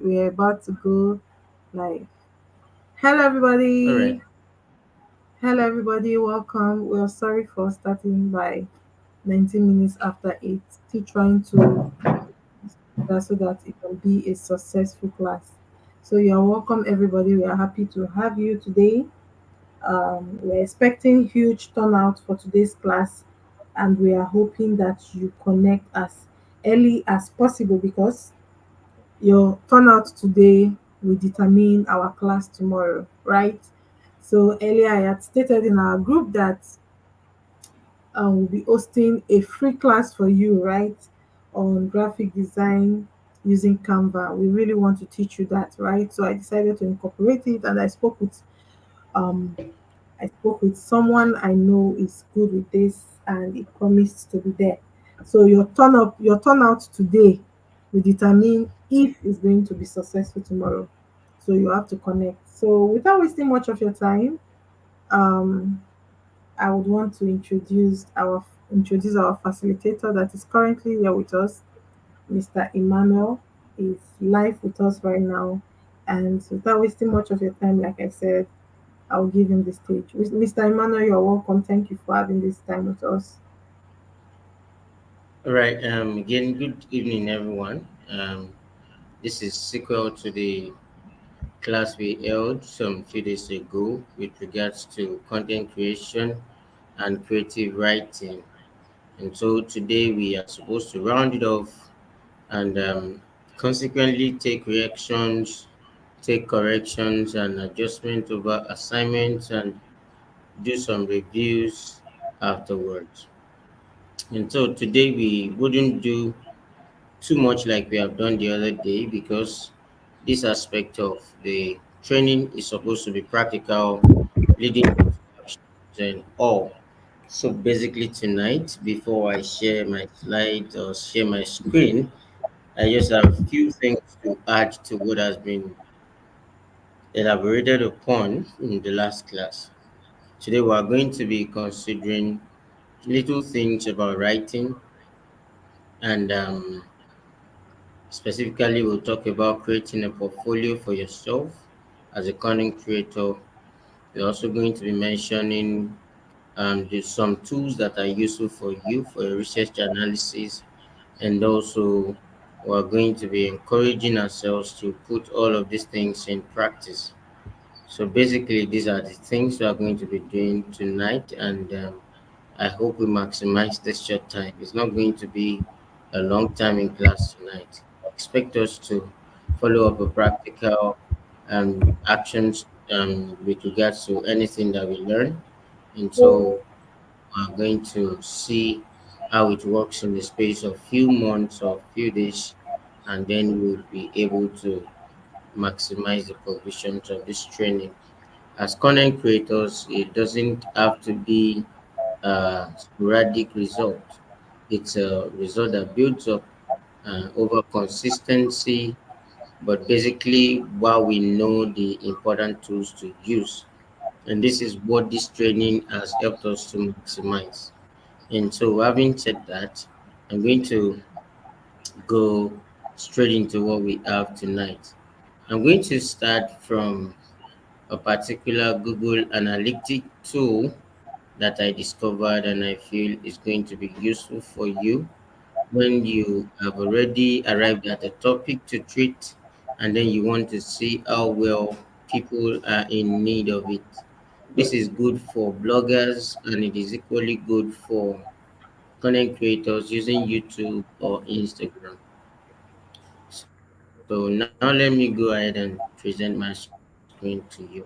We're about to go live. Hello, All right. everybody. Hello, everybody. Welcome. We're sorry for starting by 19 minutes after 8. Still trying to so that it can be a successful class. So, you're welcome, everybody. We are happy to have you today. We're expecting huge turnout for today's class, and we are hoping that you connect as early as possible because your turnout today will determine our class tomorrow, right? So earlier I had stated in our group that we'll be hosting a free class for you, right, on graphic design using Canva. We really want to teach you that, right? So I decided to incorporate it, and um, I spoke with someone I know is good with this, and it promised to be there. So your turnout today will determine if it's going to be successful tomorrow. So you have to connect. So without wasting much of your time, um, I would want to introduce our facilitator that is currently here with us, Mr. Emmanuel. Is live with us right now, and without wasting much of your time, like I said, I'll give him the stage. Mr. Emmanuel, you're welcome. Thank you for having this time with us. All right. Again, good evening, everyone. This is sequel to the class we held some few days ago with regards to content creation and creative writing. And so today we are supposed to round it off and consequently take reactions, take corrections and adjustment over assignments and do some reviews afterwards. And so today we wouldn't do too much like we have done the other day because this aspect of the training is supposed to be practical, leading to actions and all. So basically tonight, before I share my slides or share my screen, I just have a few things to add to what has been elaborated upon in the last class. Today we are going to be considering little things about writing and specifically, we'll talk about creating a portfolio for yourself as a content creator. We're also going to be mentioning some tools that are useful for you for your research analysis, and also we're going to be encouraging ourselves to put all of these things in practice. So basically, these are the things we are going to be doing tonight, and I hope we maximize this short time. It's not going to be a long time in class tonight. Expect us to follow up a practical actions with regards to anything that we learn. And so we're going to see how it works in the space of few months or few days, and then we'll be able to maximize the provisions of this training. As content creators, it doesn't have to be a sporadic result. It's a result that builds up over consistency, but basically, while we know the important tools to use, and this is what this training has helped us to maximize. And so, having said that, I'm going to go straight into what we have tonight. I'm going to start from a particular Google Analytic tool that I discovered and I feel is going to be useful for you when you have already arrived at a topic to treat and then you want to see how well people are in need of it. This is good for bloggers and it is equally good for content creators using YouTube or Instagram. So now let me go ahead and present my screen to you.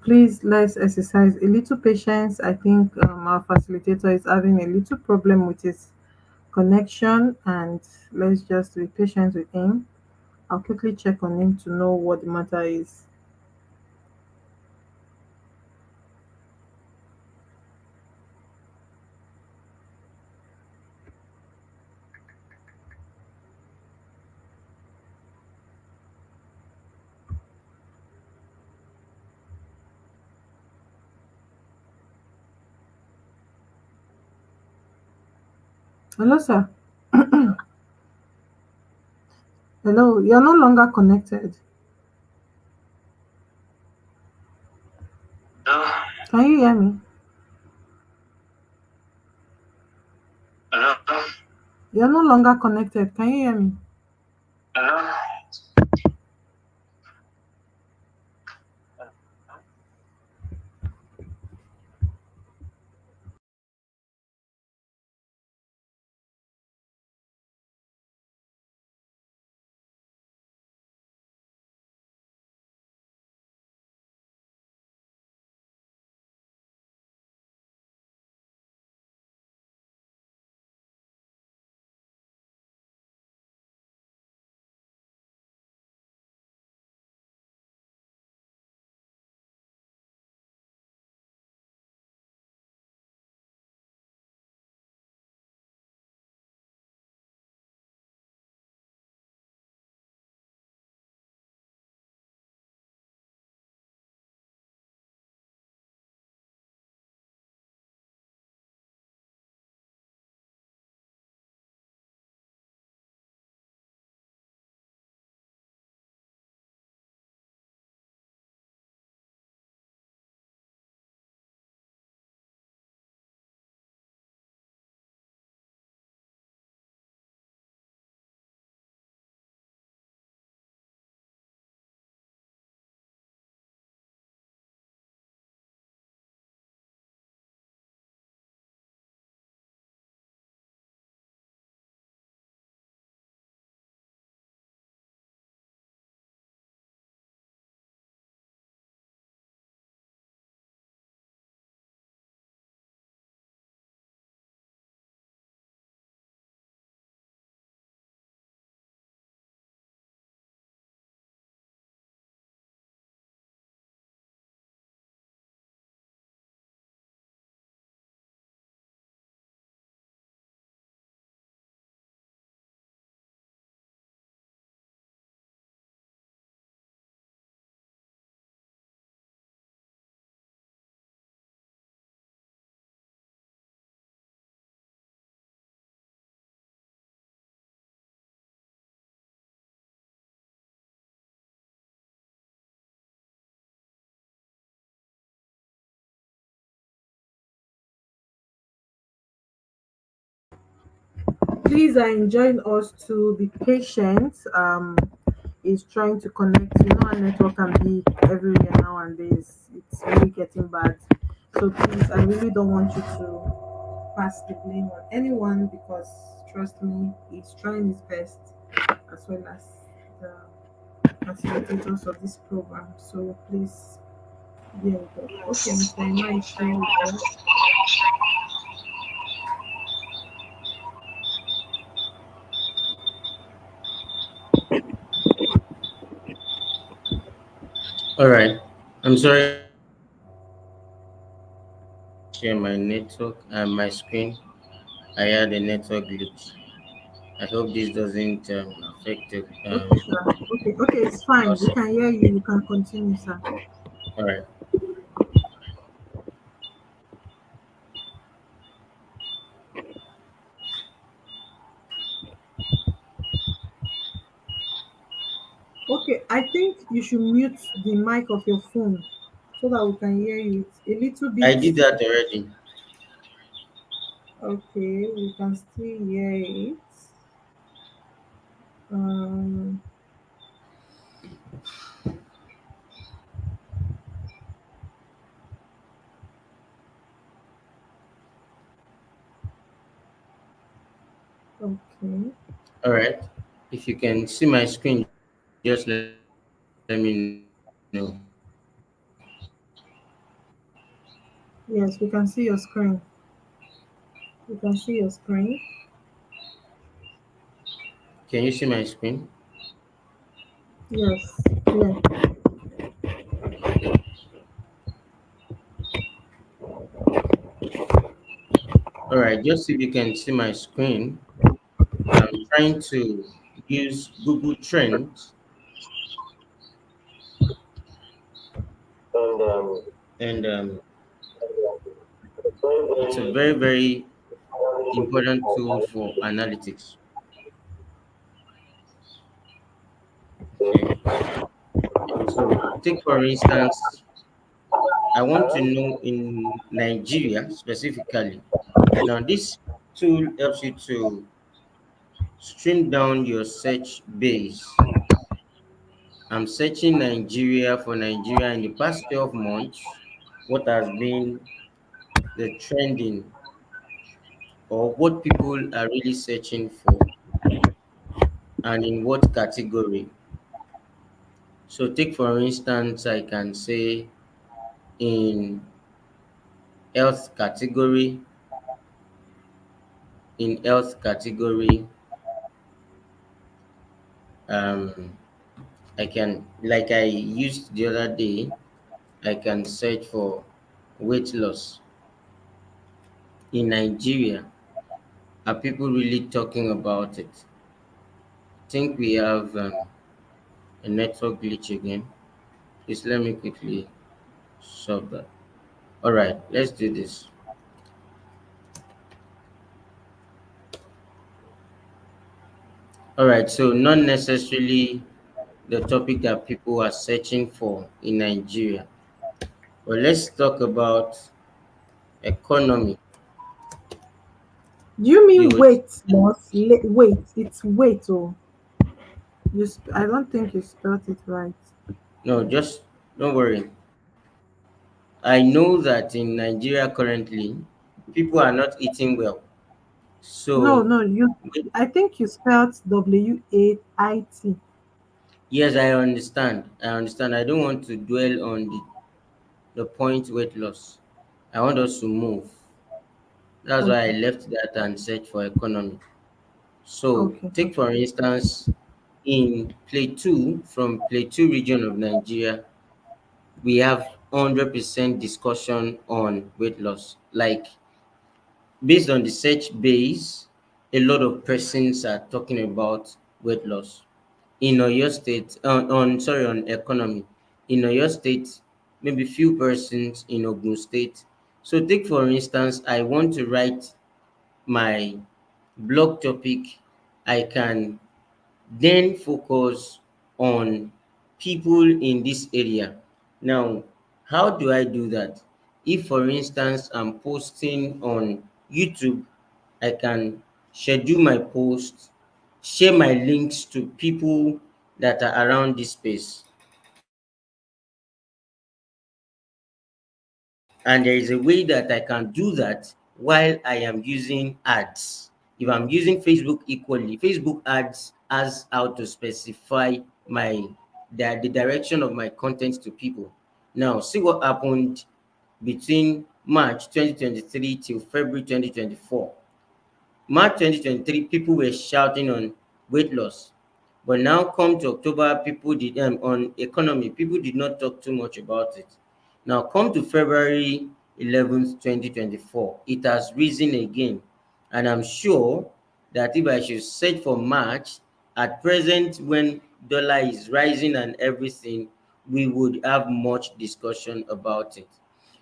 Please let's exercise a little patience. I think our facilitator is having a little problem with his connection, and let's just be patient with him. I'll quickly check on him to know what the matter is. Hello, sir. Hello, you're no longer connected. Hello? Can you hear me? Hello? You're no longer connected. Can you hear me? Hello? Please enjoin us to be patient. Is trying to connect. You know, our network can be everywhere nowadays. It's really getting bad. So please, I really don't want you to pass the blame on anyone because trust me, he's trying his best as well as the facilitators of this program. So please bear with us. Okay, Mr. Emma is still with us. All right. I'm sorry, I had to share my network and my screen. I had a network glitch. I hope this doesn't affect the Okay, sir. Okay, it's fine. We process. can hear you. You can continue, sir. All right. Okay, I think you should mute the mic of your phone so that we can hear you. It's a little I bit. did that already. Okay, we can still hear it. Um, okay. All right. If you can see my screen, just let me know. Yes, we can see your screen. We can see your screen. Can you see my screen? Yes, clear. All right, just if you can see my screen, I'm trying to use Google Trends, And and it's very, it's a very very, very important important for tool for analytics. analytics. Okay, Okay. so take for instance, I want to Uh-huh. know in Nigeria specifically. Now, this tool helps you to stream down your search base. I'm searching Nigeria for Nigeria in the past 12 months. What has been the trending or what people are really searching for and in what category. So, take for instance, I can say in health category, in health category, um, I can, like I used the other day, I can search for weight loss in Nigeria. Are people really talking about it? I think we have a network glitch again. Please let me quickly solve that. All right, let's do this. All right, so not necessarily the topic that people are searching for in Nigeria. But let's talk about economy. Do you You mean would weight loss? Weight. It's weight. Oh, I don't think you spelled it right. no, just don't worry. I know that in Nigeria currently, people are not eating well. No, So, no, you. I think you spelled WAIT. yes, I understand. I understand. I don't want to dwell on the point weight loss. I want us to move. That's why I Okay, left that and searched for economy. So, okay, take okay. for instance, in Plateau, from Plateau region of Nigeria, we have 100% discussion on weight loss. Like, based on the search base, a lot of persons are talking about weight loss. In Oyo State, on economy. In Oyo State, maybe few persons in Ogun State. So take for instance, I want to write my blog topic. I can then focus on people in this area. Now, how do I do that? If, for instance, I'm posting on YouTube, I can schedule my posts, share my links to people that are around this space. And there is a way that I can do that while I am using ads. If I'm using Facebook equally, Facebook ads as how to specify the direction of my content to people. Now, see what happened between March 2023 till February 2024. March 2023, people were shouting on weight loss. But now come to October, people did on economy, people did not talk too much about it. Now come to February 11th, 2024, it has risen again. And I'm sure that if I should search for March, at present when dollar is rising and everything, we would have much discussion about it.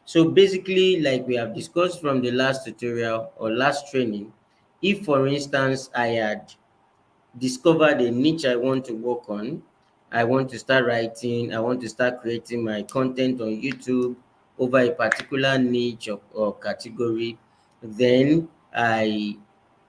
So basically, like we have discussed from the last tutorial or last training, if for instance I had discovered a niche I want to work on, I want to start writing, I want to start creating my content on YouTube over a particular niche or category, then I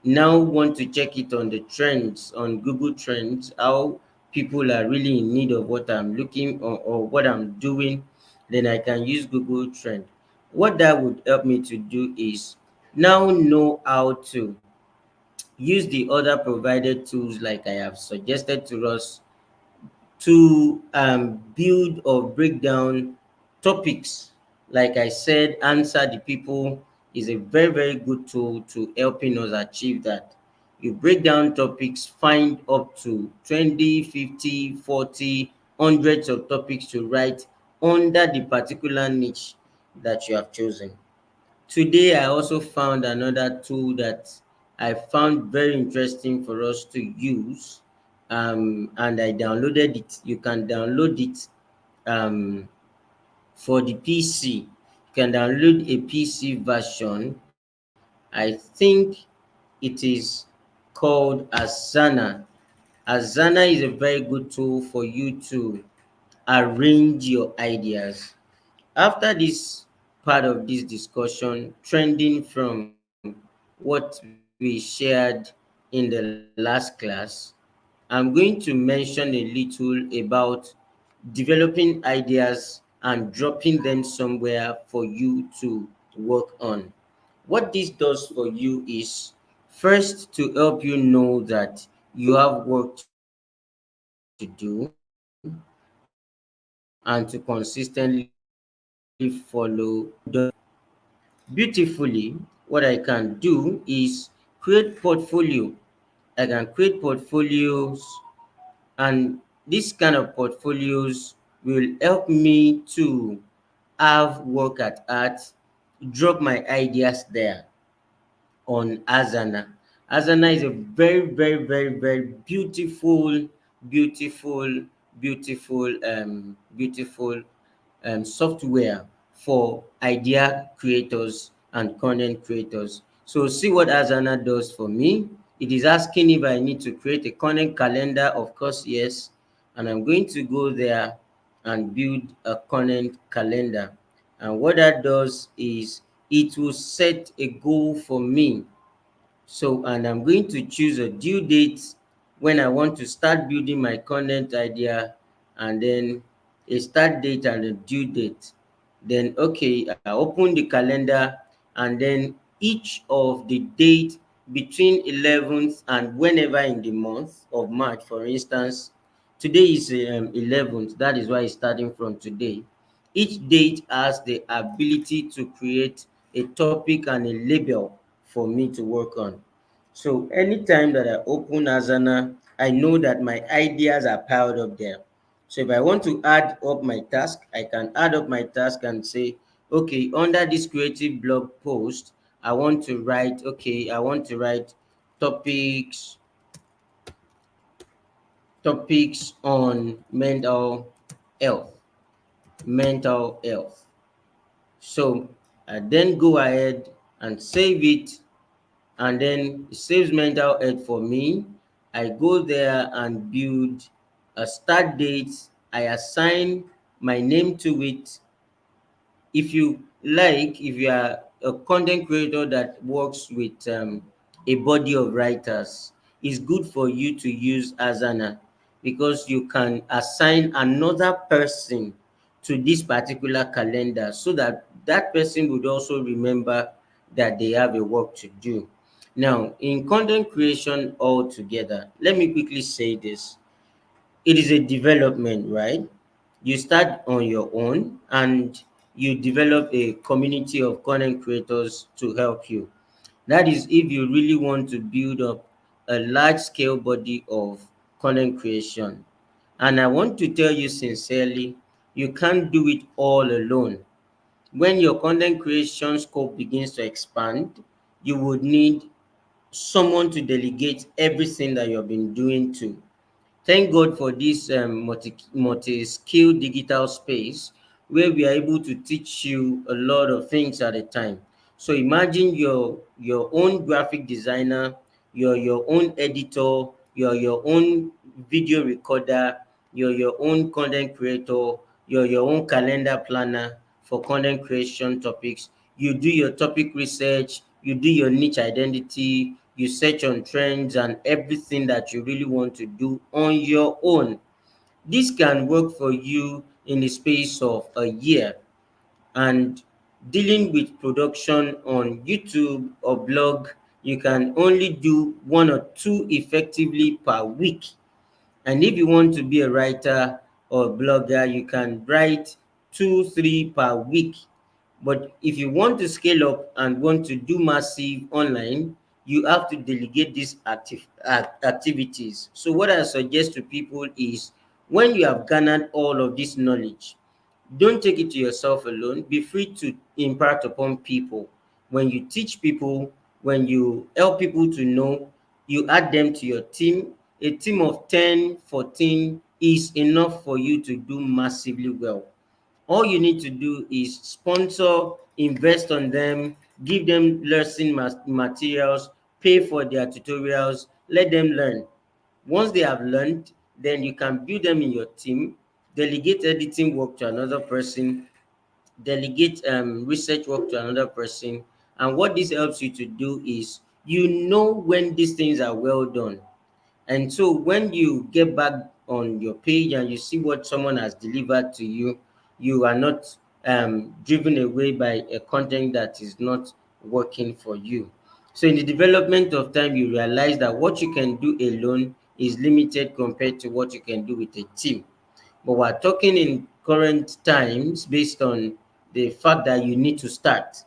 now want to check it on the trends, on Google Trends, how people are really in need of what I'm looking or what I'm doing, then I can use Google Trend. What that would help me to do is now know how to use the other provided tools like I have suggested to us to build or break down topics. like I said, answer the people is a very, very good tool to helping us achieve that. You break down topics, find up to 20, 50, 40, hundreds of topics to write under the particular niche that you have chosen. Today, I also found another tool that I found very interesting for us to use, and I downloaded it. You can download it um, for the PC. You can download a PC version. I think it is called Asana. Asana is a very good tool for you to arrange your ideas. After this part of this discussion, trending from what we shared in the last class, I'm going to mention a little about developing ideas and dropping them somewhere for you to work on. What this does for you is first to help you know that you have work to do and to consistently follow through on it. Beautifully, what I can do is create portfolio. I can create portfolios, and this kind of portfolios will help me to have work at art, drop my ideas there on Asana. Asana is a very, very, very, very beautiful, beautiful, beautiful software for idea creators and content creators. So see what Asana does for me. It is asking if I need to create a content calendar. Of course, yes. And I'm going to go there and build a content calendar. And what that does is it will set a goal for me. So, and I'm going to choose a due date when I want to start building my content idea, and then a start date and a due date. Then, okay, I open the calendar, and then each of the date between 11th and whenever in the month of March, for instance, today is 11th, that is why it's starting from today. Each date has the ability to create a topic and a label for me to work on. So anytime that I open Asana, I know that my ideas are piled up there. So if I want to add up my task, I can add up my task and say, okay, under this creative blog post, I want to write topics, topics on health, mental health. So I then go ahead and save it, and then it saves mental health for me. I go there and build a start date. I assign my name to it. If you like, if you are a content creator that works with a body of writers, it's good for you to use Asana, because you can assign another person to this particular calendar, so that that person would also remember that they have a work to do. Now, in content creation altogether, let me quickly say this: it is a development, right? You start on your own, and you develop a community of content creators to help you. That is if you really want to build up a large scale body of content creation. And I want to tell you sincerely, you can't do it all alone. When your content creation scope begins to expand, you would need someone to delegate everything that you've been doing to. Thank God for this multi-skill digital space, where we are able to teach you a lot of things at a time. So imagine your own graphic designer, you're your own editor, you're your own video recorder, you're your own content creator, you're your own calendar planner for content creation topics. You do your topic research, you do your niche identity, you search on trends and everything that you really want to do on your own. This can work for you in the space of a year. And dealing with production on YouTube or blog, you can only do one or two effectively per week. And if you want to be a writer or a blogger, you can write two, three per week. But if you want to scale up and want to do massive online, you have to delegate these activities. So what I suggest to people is, when you have garnered all of this knowledge, don't take it to yourself alone. Be free to impart upon people. When you teach people, when you help people to know, you add them to your team. A team of 10, 14 is enough for you to do massively well. All you need to do is sponsor, invest on them, give them lesson materials, pay for their tutorials, let them learn. Once they have learned, then you can build them in your team, delegate editing work to another person, delegate research work to another person. And what this helps you to do is, you know when these things are well done. And so when you get back on your page and you see what someone has delivered to you, you are not driven away by a content that is not working for you. So in the development of time, you realize that what you can do alone is limited compared to what you can do with a team. But we're talking in current times based on the fact that you need to start.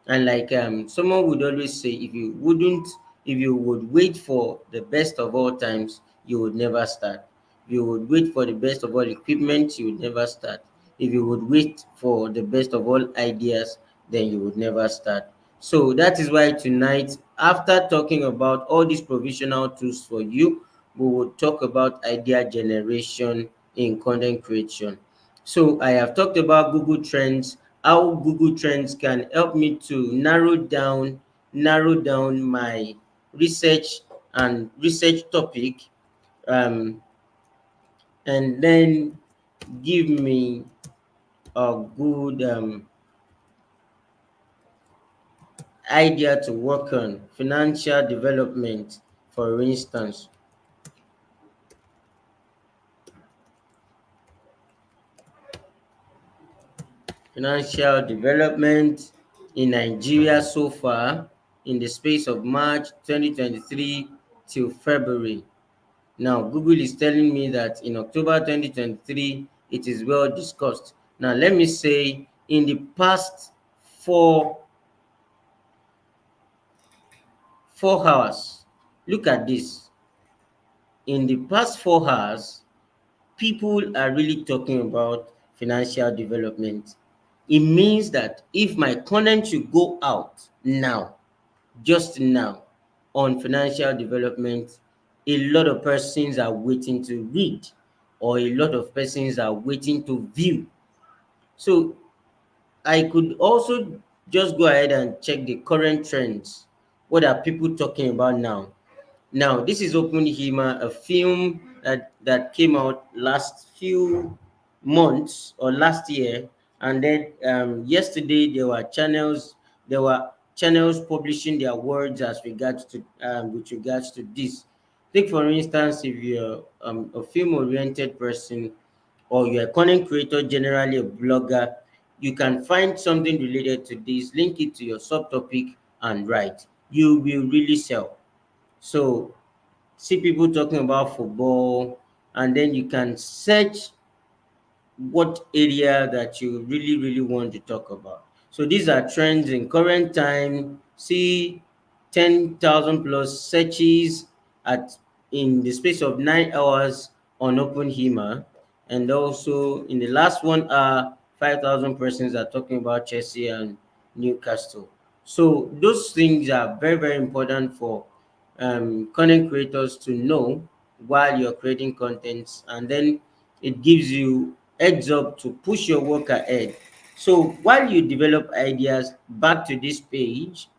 And like someone would always say, if you would wait for the best of all times, you would never start. If you would wait for the best of all equipment, you would never start. If you would wait for the best of all ideas, then you would never start. So that is why tonight, after talking about all these provisional tools for you, we will talk about idea generation in content creation. So I have talked about Google Trends, how Google Trends can help me to narrow down my research and research topic, um, and then give me a good idea to work on. Financial development, for instance. Financial development in Nigeria so far in the space of March 2023 till February. Now, Google is telling me that in October 2023, it is well discussed. Now, let me say, in the past four, 4 hours, look at this. In the past 4 hours, people are really talking about financial development. It means that if my content should go out now, just now, on financial development, a lot of persons are waiting to read, or a lot of persons are waiting to view. So I could also just go ahead and check the current trends. What are people talking about now? Now, this is Open Hima, a film that came out last few months or last year, and then yesterday there were channels publishing their words as regards to with regards to this. Take for instance, if you're a film-oriented person, or you're a content creator, generally a blogger, you can find something related to this, link it to your subtopic, and write. You will really sell. So see people talking about football, and then you can search what area that you really want to talk about. So these are trends in current time. See 10,000 plus searches at in the space of 9 hours on Open Hima, and also in the last 1 hour, 5,000 persons are talking about Chelsea and Newcastle. So those things are very important for content creators to know while you're creating contents, and then it gives you heads up to push your work ahead. So while you develop ideas, back to this page,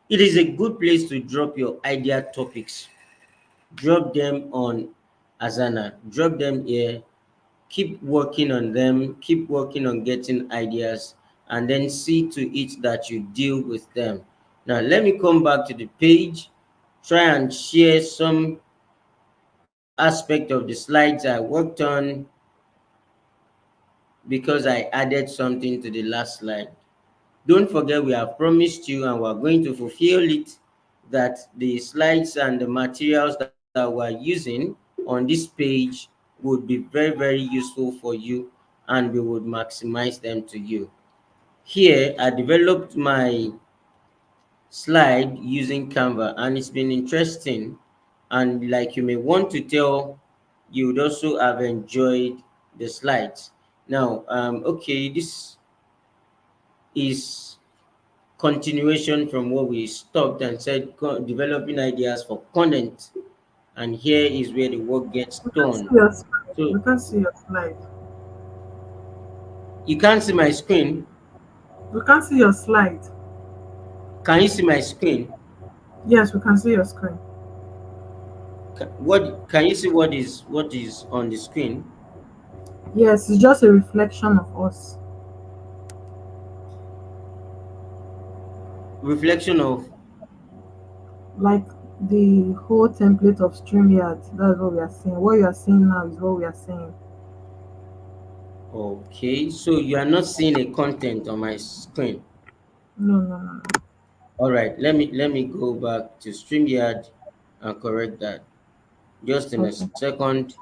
it is a good place to drop your idea topics. Drop them on Asana, drop them here, keep working on them, keep working on getting ideas, and then see to it that you deal with them. Now let me come back to the page, try and share some aspect of the slides I worked on, because I added something to the last slide. Don't forget, we have promised you and we're going to fulfill it, that the slides and the materials that we're using on this page would be very useful for you, and we would maximize them to you. Here I developed my slide using Canva, and it's been interesting. And like you may want to tell, you would also have enjoyed the slides. Now, okay, this is continuation from what we stopped and said, developing ideas for content. And here is where the work gets We can see done. your slide. So We can see your slide. you can't see my screen. We can see your slide. Can you see my screen? Yes, we can see your screen. What can you see? What is on the screen? Yes, it's just a reflection of us. Reflection of. Like the whole template of StreamYard. That's what we are seeing. What you are seeing now is what we are seeing. Okay, so you are not seeing a content on my screen. No, no, no, no. All right, let me go back to StreamYard and correct that. Just in a Okay. second,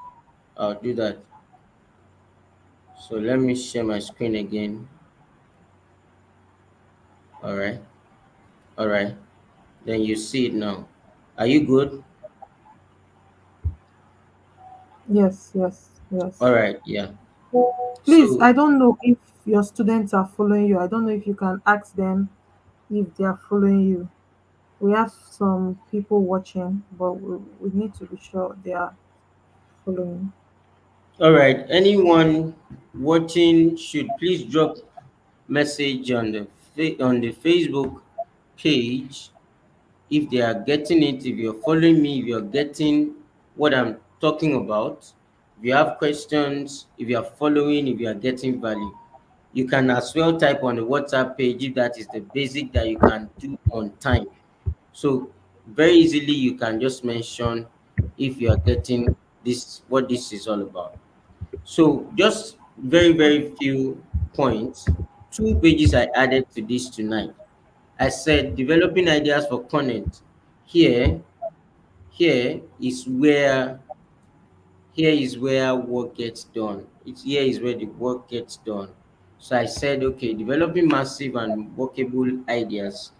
I'll do that. So let me share my screen again. All right, all right. Then you see it now. Are you good? Yes, yes, All yes. right, yeah. Please, So I don't know if your students are following you. I don't know if you can ask them if they are following you. We have some people watching, but we need to be sure they are following. all right, anyone watching should please drop message on the on the Facebook page if they are getting it, if you're following me, if you're getting what I'm talking about. If you have questions, if you are following, if you are getting value, you can as well type on the WhatsApp page if that is the basic that you can do on time. So very easily you can just mention if you are getting this, what this is all about. So just very, very few points. Two pages I added to this tonight. I said developing ideas for content. Here, here is where here is where work gets done. It's here is where the work gets done. So I said, okay, developing massive and workable ideas.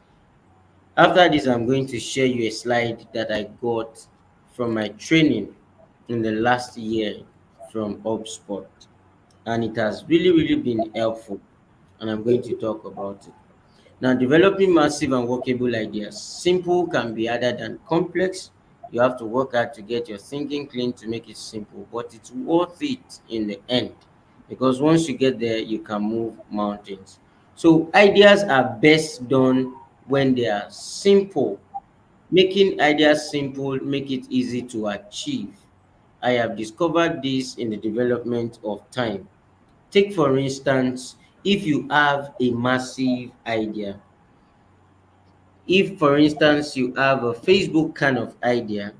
After this, I'm going to share you a slide that I got from my training in the last year from HubSpot. And it has really, really been helpful. And I'm going to talk about it. Now, developing massive and workable ideas. Simple can be harder than complex. You have to work hard to get your thinking clean to make it simple, but it's worth it in the end because once you get there, you can move mountains. So, ideas are best done when they are simple. Making ideas simple make it easy to achieve. I have discovered this in the development of time. Take, for instance, if you have a massive idea, if, for instance, you have a Facebook kind of idea,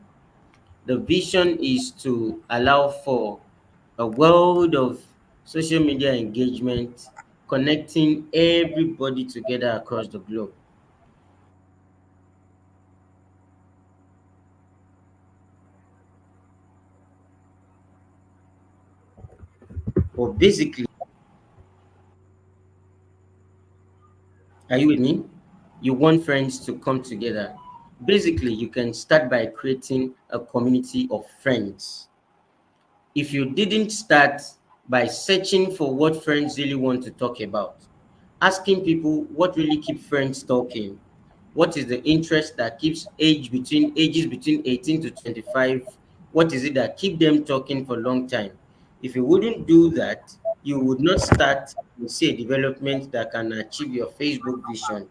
the vision is to allow for a world of social media engagement, connecting everybody together across the globe. But basically, are you with me? You want friends to come together. Basically, you can start by creating a community of friends. If you didn't start by searching for what friends really want to talk about, asking people what really keep friends talking, what is the interest that keeps ages between 18 to 25, what is it that keep them talking for a long time. If you wouldn't do that, you would not start and see a development that can achieve your Facebook vision.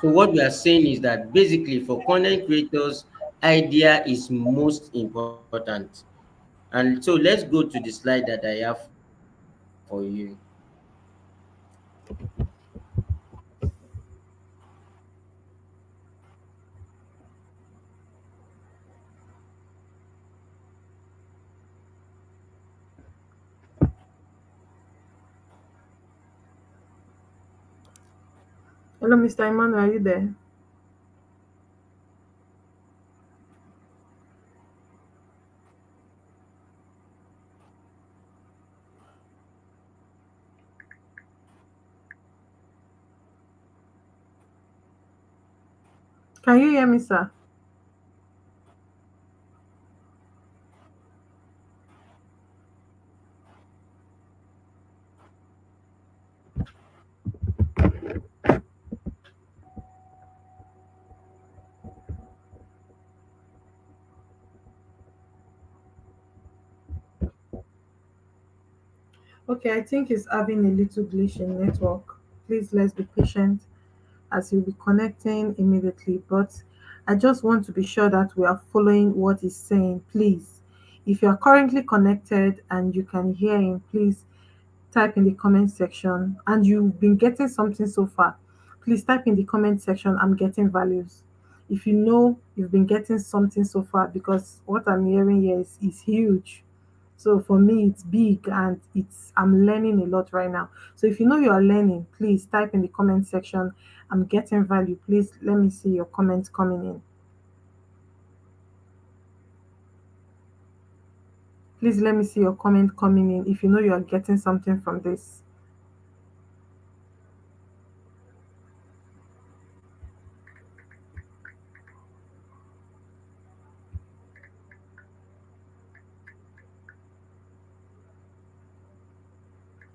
So what we are saying is that basically for content creators, idea is most important. And so let's go to the slide that I have for you. Hello, Mr. Emmanuel, are you there? Can you hear me, sir? Okay, I think it's having a little glitch in network. Please let's be patient as you'll be connecting immediately. But I just want to be sure that we are following what he's saying. Please, if you are currently connected and you can hear him, please type in the comment section. And you've been getting something so far, please type in the comment section, I'm getting values. If you know you've been getting something so far, because what I'm hearing here is huge. So for me, it's big and I'm learning a lot right now. So if you know you are learning, please type in the comment section, I'm getting value. Please let me see your comments coming in. Please let me see your comment coming in if you know you are getting something from this.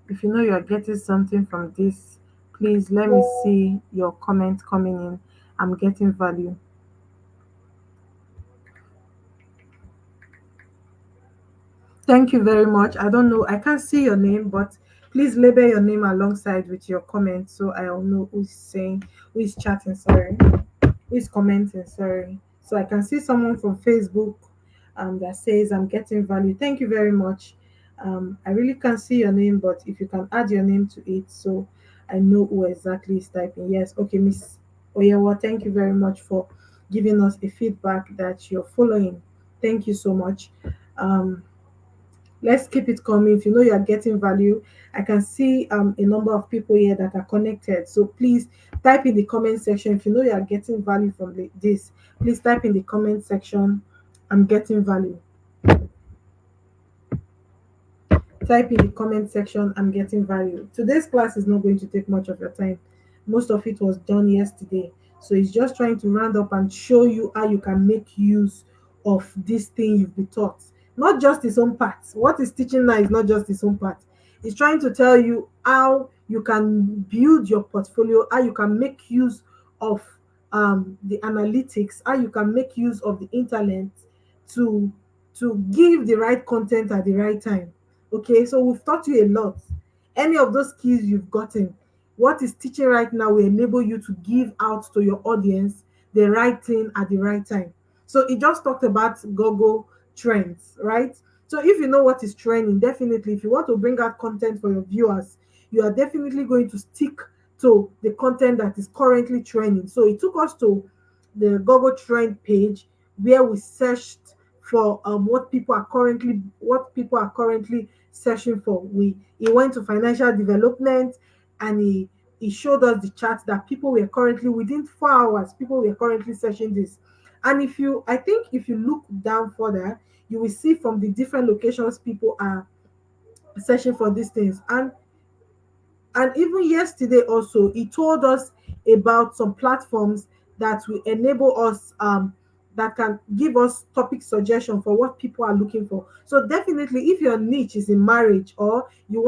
If you know you are getting something from this, please let me see your comment coming in. I'm getting value. Thank you very much. I don't know, I can't see your name, but please label your name alongside with your comment so I'll know who's saying, who is chatting, sorry, who is commenting, sorry. So I can see someone from Facebook that says I'm getting value. Thank you very much. I really can't see your name, but if you can add your name to it so I know who exactly is typing. Yes, okay, Miss Oyewa, thank you very much for giving us a feedback that you're following. Thank you so much. Um, let's keep it coming. If you know you are getting value, I can see a number of people here that are connected, so please type in the comment section. If you know you are getting value from this, please type in the comment section, I'm getting value. Type in the comment section, I'm getting value. Today's class is not going to take much of your time. Most of it was done yesterday. So it's just trying to round up and show you how you can make use of this thing you've been taught. Not just its own part. What is teaching now is not just its own part. It's trying to tell you how you can build your portfolio, how you can make use of the analytics, how you can make use of the internet to give the right content at the right time. Okay, so we've taught you a lot. Any of those skills you've gotten, what is teaching right now will enable you to give out to your audience the right thing at the right time. So it just talked about Google trends, right? So if you know what is trending, definitely if you want to bring out content for your viewers, you are definitely going to stick to the content that is currently trending. So it took us to the Google trend page where we searched for what people are currently searching for. He went to financial development and he showed us the chart that people were currently within 4 hours, people were currently searching this. And I think if you look down further, you will see from the different locations people are searching for these things. And even yesterday also, he told us about some platforms that will enable us, that can give us topic suggestion for what people are looking for. So definitely, if your niche is in marriage, or you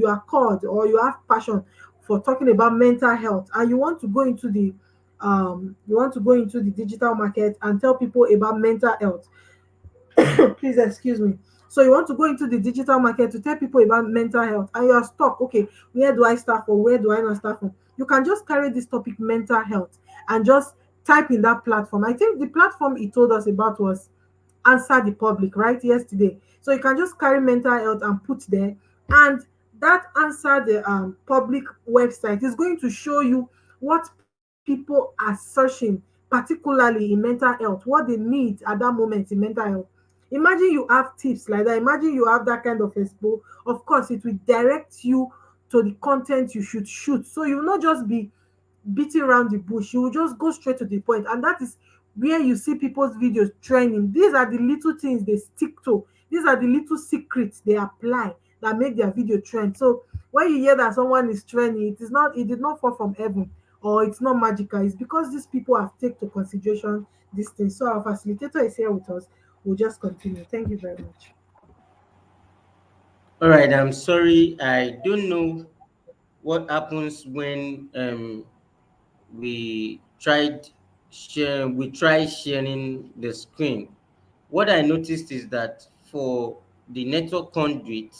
are called, or you have passion for talking about mental health, and you want to go into the digital market and tell people about mental health, please excuse me. So you want to go into the digital market to tell people about mental health and you are stuck. Okay, where do I start from? Where do I not start from? You can just carry this topic mental health and just type in that platform. I think the platform he told us about was Answer the Public, right? Yesterday. So you can just carry mental health and put there, and that Answer the Public website is going to show you what people are searching, particularly in mental health, what they need at that moment in mental health. Imagine you have tips like that. Imagine you have that kind of expo. Of course, it will direct you to the content you should shoot. So you will not just be beating around the bush. You will just go straight to the point. And that is where you see people's videos trending. These are the little things they stick to. These are the little secrets they apply that make their video trend. So when you hear that someone is trending, it did not fall from heaven. or it's not magical. It's because these people have taken to consideration this thing. So our facilitator is here with us. We'll just continue. Thank you very much. All right, I'm sorry. I don't know what happens when we try sharing the screen. What I noticed is that for the network conduit,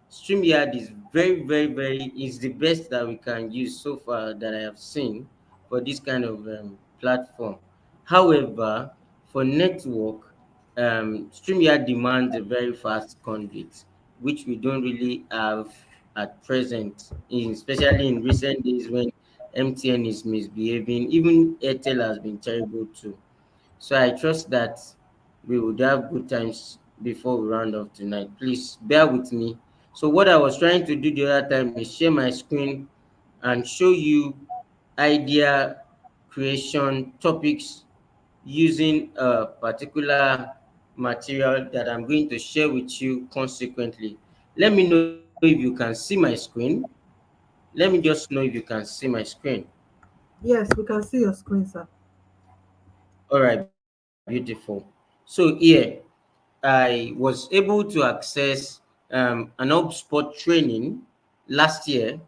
StreamYard is very is the best that we can use so far that I have seen for this kind of platform. However, for network, StreamYard demands a very fast conduit, which we don't really have at present, especially in recent days when MTN is misbehaving. Even Airtel has been terrible too. So I trust that we would have good times before we round off tonight. Please bear with me. So what I was trying to do the other time is share my screen and show you idea creation topics using a particular material that I'm going to share with you consequently. Let me know if you can see my screen. Let me just know if you can see my screen. Yes, we can see your screen, sir. All right, beautiful. So here I was able to access an HubSpot training last year,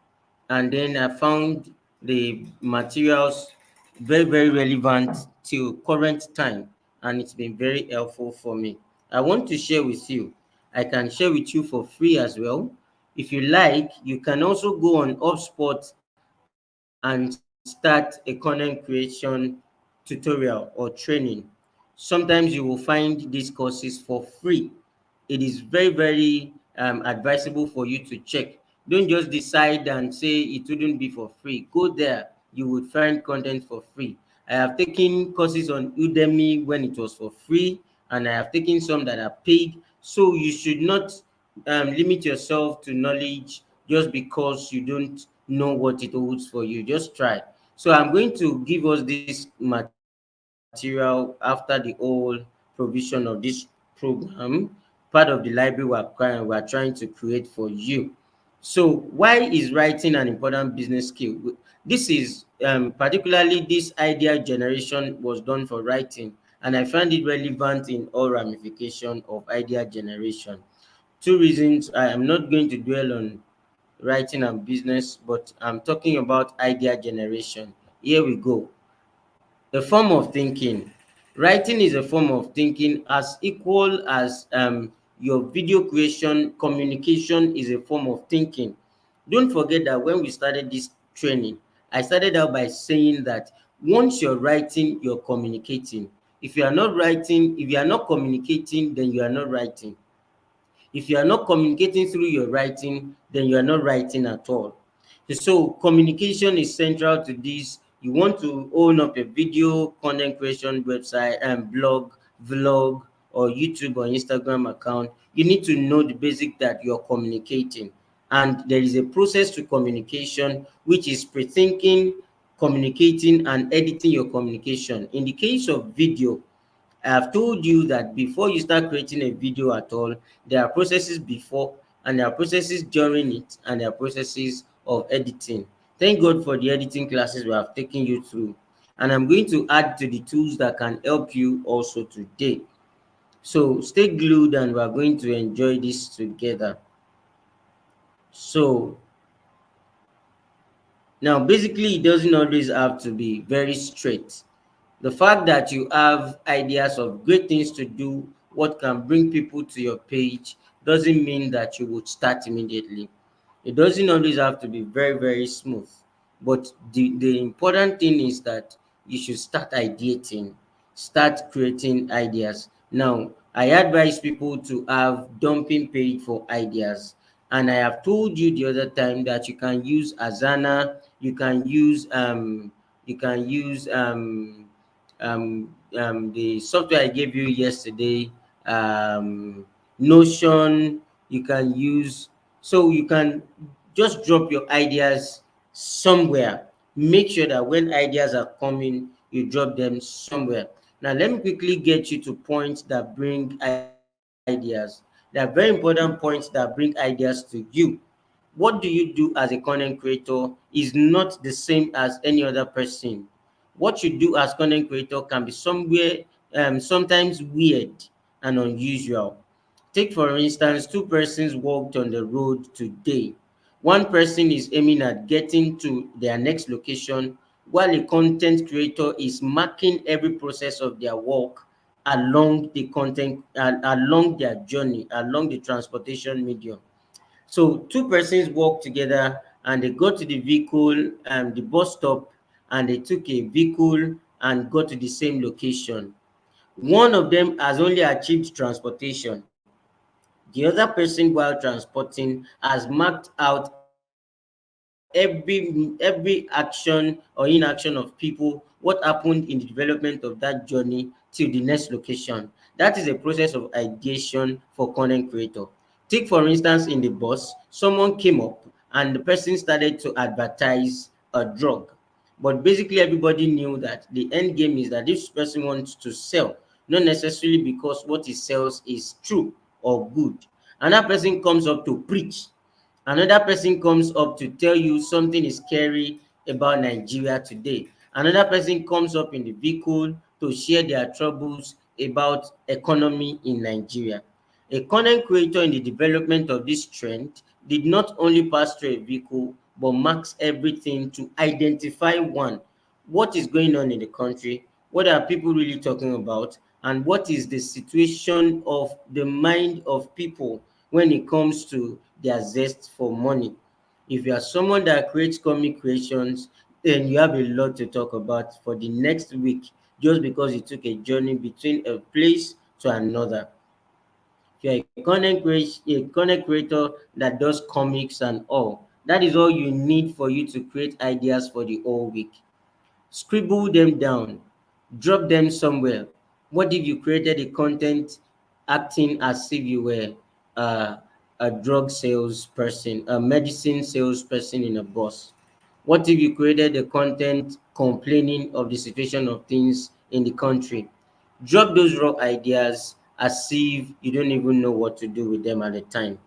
and then I found the materials very relevant till current time, and it's been very helpful for me. I want to share with you. I can share with you for free as well. If you like, you can also go on HubSpot and start a content creation tutorial or training. Sometimes you will find these courses for free. It is very advisable for you to check. Don't just decide and say it wouldn't be for free. Go there, you would find content for free. I have taken courses on Udemy when it was for free, and I have taken some that are paid. So you should not limit yourself to knowledge just because you don't know what it holds for you. Just try. So I'm going to give us this material after the whole provision of this program, part of the library we're trying to create for you. So why is writing an important business skill? This is particularly this idea generation was done for writing, and I find it relevant in all ramification of idea generation. Two reasons. I am not going to dwell on writing and business, but I'm talking about idea generation. Here we go. A form of thinking. Writing is a form of thinking as equal as your video creation. Communication is a form of thinking. Don't forget that when we started this training, I started out by saying that once you're writing, you're communicating. If you are not writing, if you are not communicating, then you are not writing. If you are not communicating through your writing, then you are not writing at all. So communication is central to this. You want to own up a video content creation website and blog, vlog, or YouTube or Instagram account. You need to know the basic that you're communicating. And there is a process to communication, which is pre-thinking, communicating, and editing your communication. In the case of video, I have told you that before you start creating a video at all, there are processes before, and there are processes during it, and there are processes of editing. Thank God for the editing classes we have taken you through. And I'm going to add to the tools that can help you also today. So stay glued and we're going to enjoy this together. So now, basically, it doesn't always have to be very straight. The fact that you have ideas of great things to do, what can bring people to your page, doesn't mean that you would start immediately. It doesn't always have to be very smooth. But the important thing is that you should start ideating, start creating ideas. Now, I advise people to have dumping page for ideas. And I have told you the other time that you can use Asana, you can use the software I gave you yesterday, Notion. You can use, so you can just drop your ideas somewhere. Make sure that when ideas are coming, you drop them somewhere. Now let me quickly get you to points that bring ideas. There are very important points that bring ideas to you. what do you do as a content creator is not the same as any other person. What you do as content creator can be sometimes weird and unusual. Take for instance, two persons walked on the road today. One person is aiming at getting to their next location, while a content creator is marking every process of their walk along their journey, along the transportation medium. So two persons walked together and they got to the vehicle, the bus stop, and they took a vehicle and got to the same location. One of them has only achieved transportation. The other person, while transporting, has marked out every action or inaction of people, what happened in the development of that journey till the next location. That is a process of ideation for content creator. Take for instance, in the bus, someone came up and the person started to advertise a drug. But basically, everybody knew that the end game is that this person wants to sell, not necessarily because what he sells is true or good. Another person comes up to preach. Another person comes up to tell you something is scary about Nigeria today. Another person comes up in the vehicle to share their troubles about economy in Nigeria. A content creator in the development of this trend did not only pass through a vehicle but marks everything to identify one, what is going on in the country, what are people really talking about, and what is the situation of the mind of people when it comes to their zest for money. If you are someone that creates comic creations, then you have a lot to talk about for the next week just because you took a journey between a place to another. If you're a content creator that does comics and all, that is all you need for you to create ideas for the whole week. Scribble them down, drop them somewhere. What if you created a content acting as if you were uh, a drug salesperson, a medicine salesperson in a bus? What if you created a content complaining of the situation of things in the country? Drop those raw ideas as if you don't even know what to do with them at the time.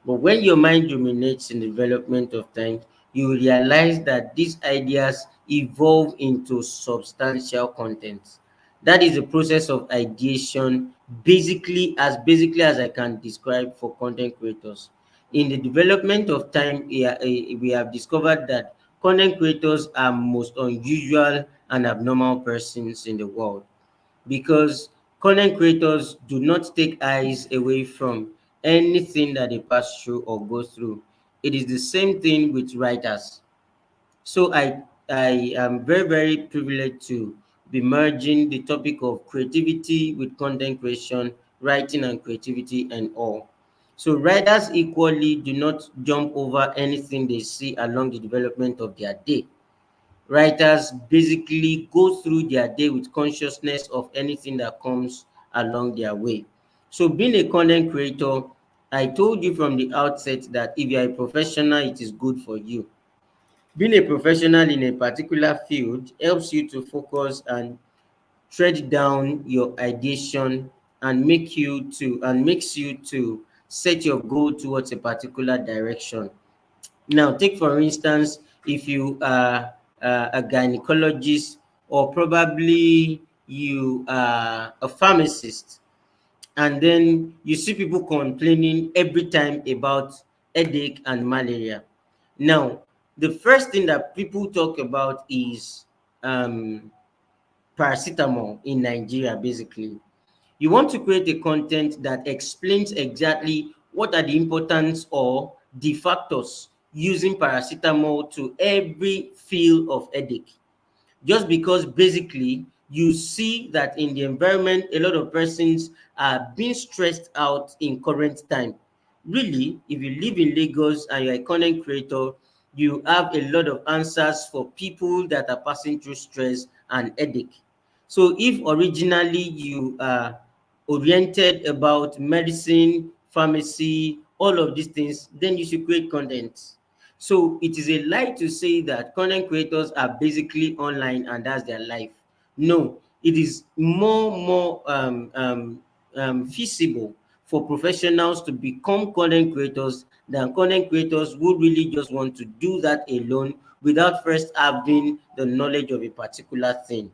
But when your mind ruminates in the development of time, you realize that these ideas evolve into substantial content. That is the process of ideation, basically as I can describe for content creators. In the development of time, we have discovered that content creators are most unusual and abnormal persons in the world because content creators do not take eyes away from anything that they pass through or go through. It is the same thing with writers. So I am very privileged to be merging the topic of creativity with content creation, writing and creativity and all. So writers equally do not jump over anything they see along the development of their day. Writers basically go through their day with consciousness of anything that comes along their way. So being a content creator, I told you from the outset that if you are a professional, it is good for you. Being a professional in a particular field helps you to focus and tread down your ideation and makes you to set your goal towards a particular direction. Now, take for instance, if you are a gynecologist or probably you are a pharmacist, and then you see people complaining every time about headache and malaria. Now, the first thing that people talk about is um, paracetamol in Nigeria, basically. You want to create a content that explains exactly what are the importance or the factors using paracetamol to every feel of headache, just because basically you see that in the environment a lot of persons are being stressed out in current time. Really, if you live in Lagos and you're a content creator, you have a lot of answers for people that are passing through stress and headache. So if originally you are oriented about medicine, pharmacy, all of these things, then you should create content. So it is a lie to say that content creators are basically online and that's their life. No, it is more feasible for professionals to become content creators than content creators who really just want to do that alone without first having the knowledge of a particular thing.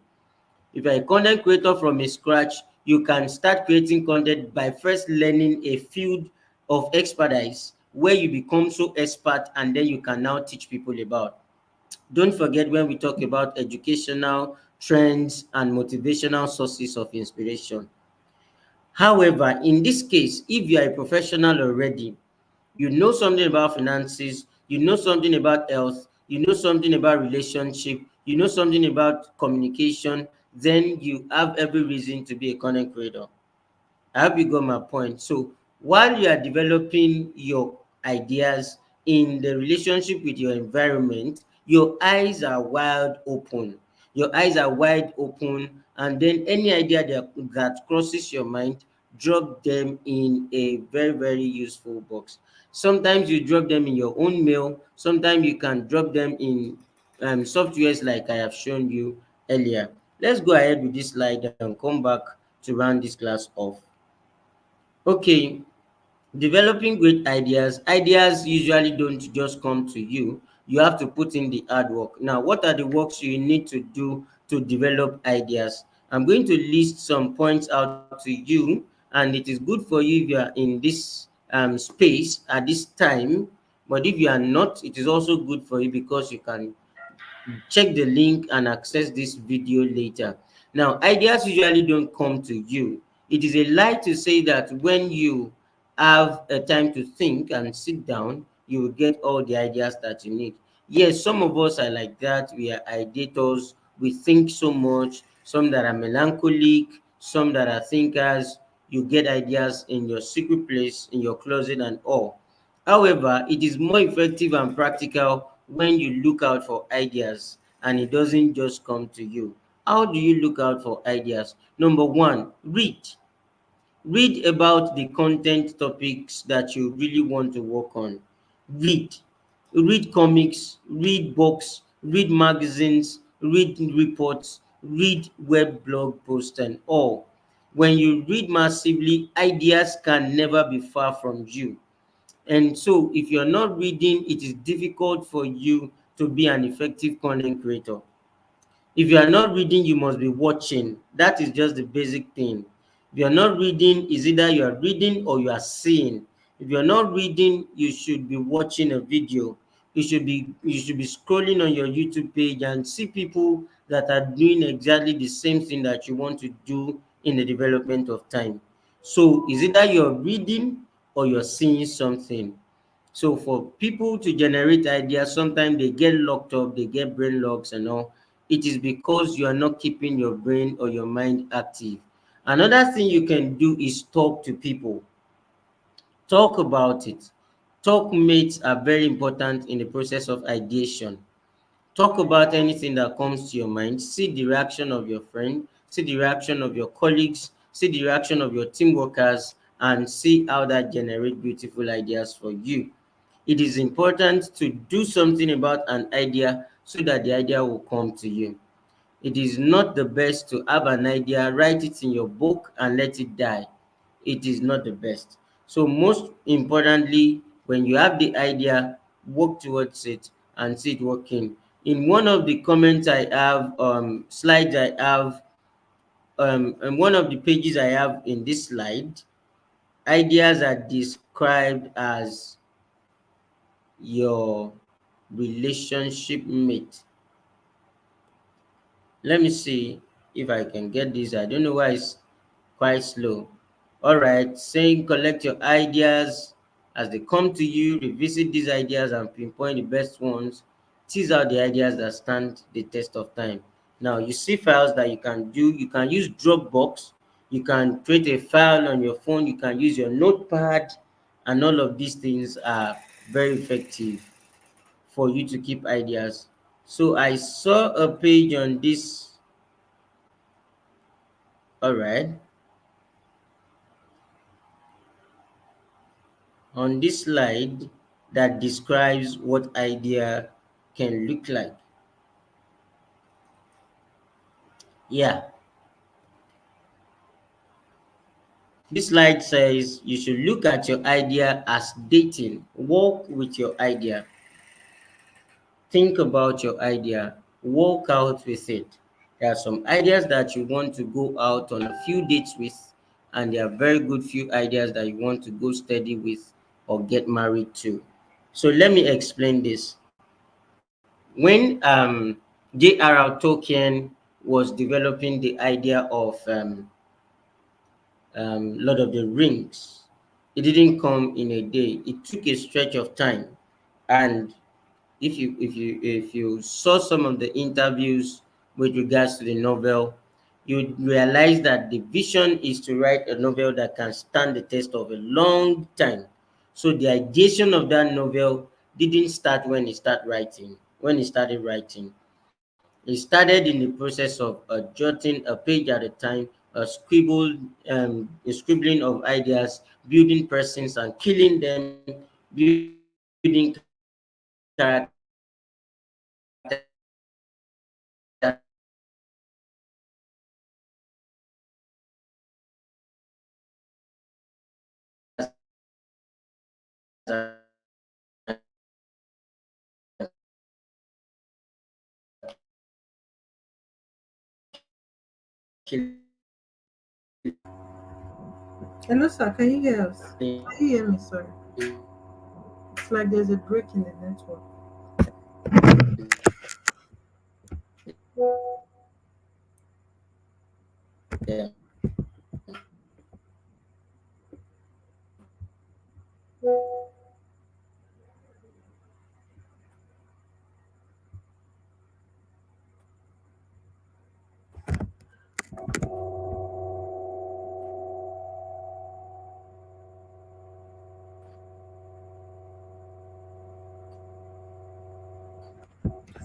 If you're a content creator from a scratch, you can start creating content by first learning a field of expertise where you become so expert and then you can now teach people about. Don't forget when we talk about educational trends and motivational sources of inspiration. However, in this case, if you are a professional already, you know something about finances, you know something about health, you know something about relationship, you know something about communication, then you have every reason to be a content creator. I hope you got my point. So while you are developing your ideas in the relationship with your environment, your eyes are wide open. Your eyes are wide open, and then any idea that crosses your mind, drop them in a very, very useful box. Sometimes you drop them in your own mail, sometimes you can drop them in softwares like I have shown you earlier. Let's go ahead with this slide and come back to round this class off. Okay, developing great ideas. Ideas usually don't just come to you. You have to put in the hard work. Now, what are the works you need to do to develop ideas? I'm going to list some points out to you, and it is good for you if you are in this space at this time. But if you are not, it is also good for you because you can check the link and access this video later. Now, ideas usually don't come to you. It is a lie to say that when you have a time to think and sit down, you will get all the ideas that you need. Yes, some of us are like that. We are ideators. We think so much. Some that are melancholic, some that are thinkers. You get ideas in your secret place, in your closet, and all. However, it is more effective and practical when you look out for ideas and it doesn't just come to you. How do you look out for ideas? Number one, read. Read about the content topics that you really want to work on. Read. Read comics, read books, read magazines, read reports, read web blog posts and all. When you read massively, ideas can never be far from you. And so if you're not reading, it is difficult for you to be an effective content creator. If you are not reading, you must be watching. That is just the basic thing. If you are not reading, is either you are reading or you are seeing. If you are not reading, you should be watching a video. You should be scrolling on your YouTube page and see people that are doing exactly the same thing that you want to do in the development of time. So is either you're reading or you're seeing something. So for people to generate ideas, sometimes they get locked up, they get brain locks and all. It is because you are not keeping your brain or your mind active. Another thing you can do is talk to people. Talk about it. Talk mates are very important in the process of ideation. Talk about anything that comes to your mind. See the reaction of your friend, see the reaction of your colleagues, see the reaction of your team workers, and see how that generates beautiful ideas for you. It is important to do something about an idea so that the idea will come to you. It is not the best to have an idea, write it in your book, and let it die. It is not the best. So, most importantly, when you have the idea, work towards it and see it working. In one of the comments I have, slides I have, and one of the pages I have in this slide, ideas are described as your relationship mate. Let me see if I can get this. I don't know why it's quite slow. All right, saying collect your ideas as they come to you, revisit these ideas and pinpoint the best ones. Tease out the ideas that stand the test of time. Now, you see files that you can do. You can use Dropbox. You can create a file on your phone. You can use your notepad. And all of these things are very effective for you to keep ideas. So I saw a page on this, all right, on this slide that describes what idea can look like. Yeah. This slide says you should look at your idea as dating. Walk with your idea. Think about your idea. Walk out with it. There are some ideas that you want to go out on a few dates with, and there are very good few ideas that you want to go steady with or get married to. So let me explain this. When J.R.R. Tolkien was developing the idea of Lord of the Rings, it didn't come in a day. It took a stretch of time, and if you saw some of the interviews with regards to the novel, you realize that the vision is to write a novel that can stand the test of a long time. So the ideation of that novel didn't start when he started writing. When he started writing, he started in the process of jotting a page at a time, scribbling of ideas, building persons and killing them, building characters and killing them, building persons and killing them, building characters and killing them. So Hello, sir. Can you hear us? Can you hear me? Sorry. It's like there's a break in the network.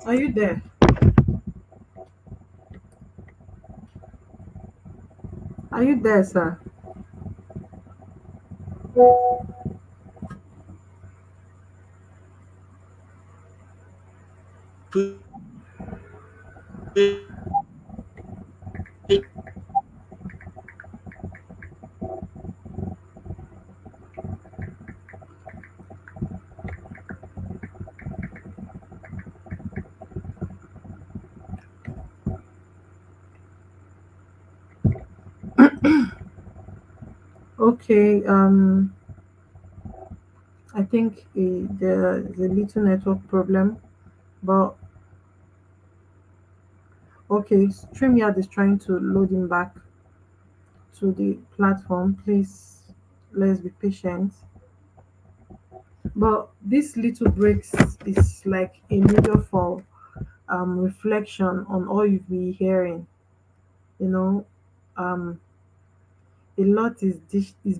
Are you there? Are you there, sir? Okay. I think there's a little network problem, but okay. StreamYard is trying to load him back to the platform. Please, let's be patient. But this little breaks is like a major for reflection on all you've been hearing. You know, um, a lot is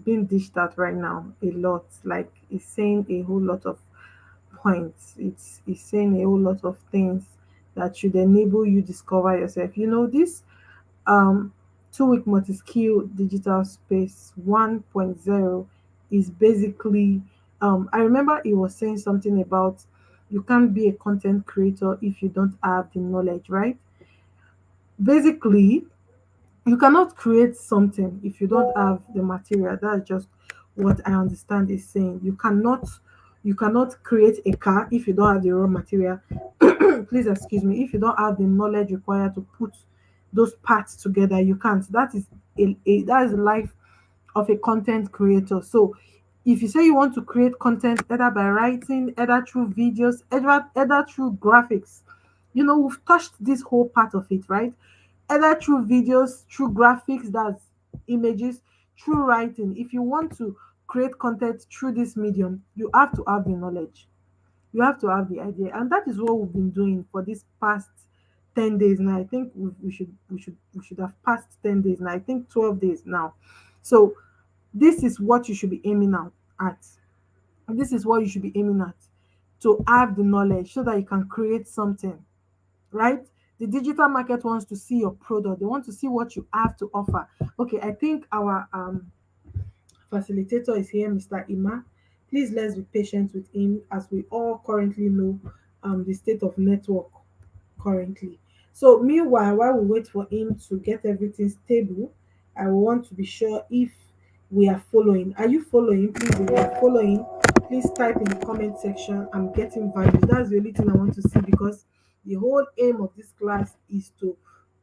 being dished out right now. A lot, like it's saying a whole lot of points. It's saying a whole lot of things that should enable you discover yourself. You know, this um 2 week multi-skill digital space 1.0 is basically I remember it was saying something about you can't be a content creator if you don't have the knowledge, right? Basically, you cannot create something if you don't have the material. That's just what I understand is saying. You cannot create a car if you don't have the raw material. Please excuse me. If you don't have the knowledge required to put those parts together, you can't. That is that is the life of a content creator. So if you say you want to create content either by writing, either through videos, either through graphics, you know, we've touched this whole part of it, right? Either through videos, through graphics, that's images, through writing. If you want to create content through this medium, you have to have the knowledge. You have to have the idea. And that is what we've been doing for this past 10 days now. I think we should have passed 10 days now. I think 12 days now. So this is what you should be aiming out at. This is what you should be aiming at, to have the knowledge so that you can create something, right? The digital market wants to see your product. They want to see what you have to offer. Okay, I think our facilitator is here, Mr. Ima. Please let's be patient with him as we all currently know the state of network currently. So meanwhile, while we wait for him to get everything stable, I want to be sure if we are following. Are you following? Please, if you are following, please type in the comment section, I'm getting value. That's the only thing I want to see, because the whole aim of this class is to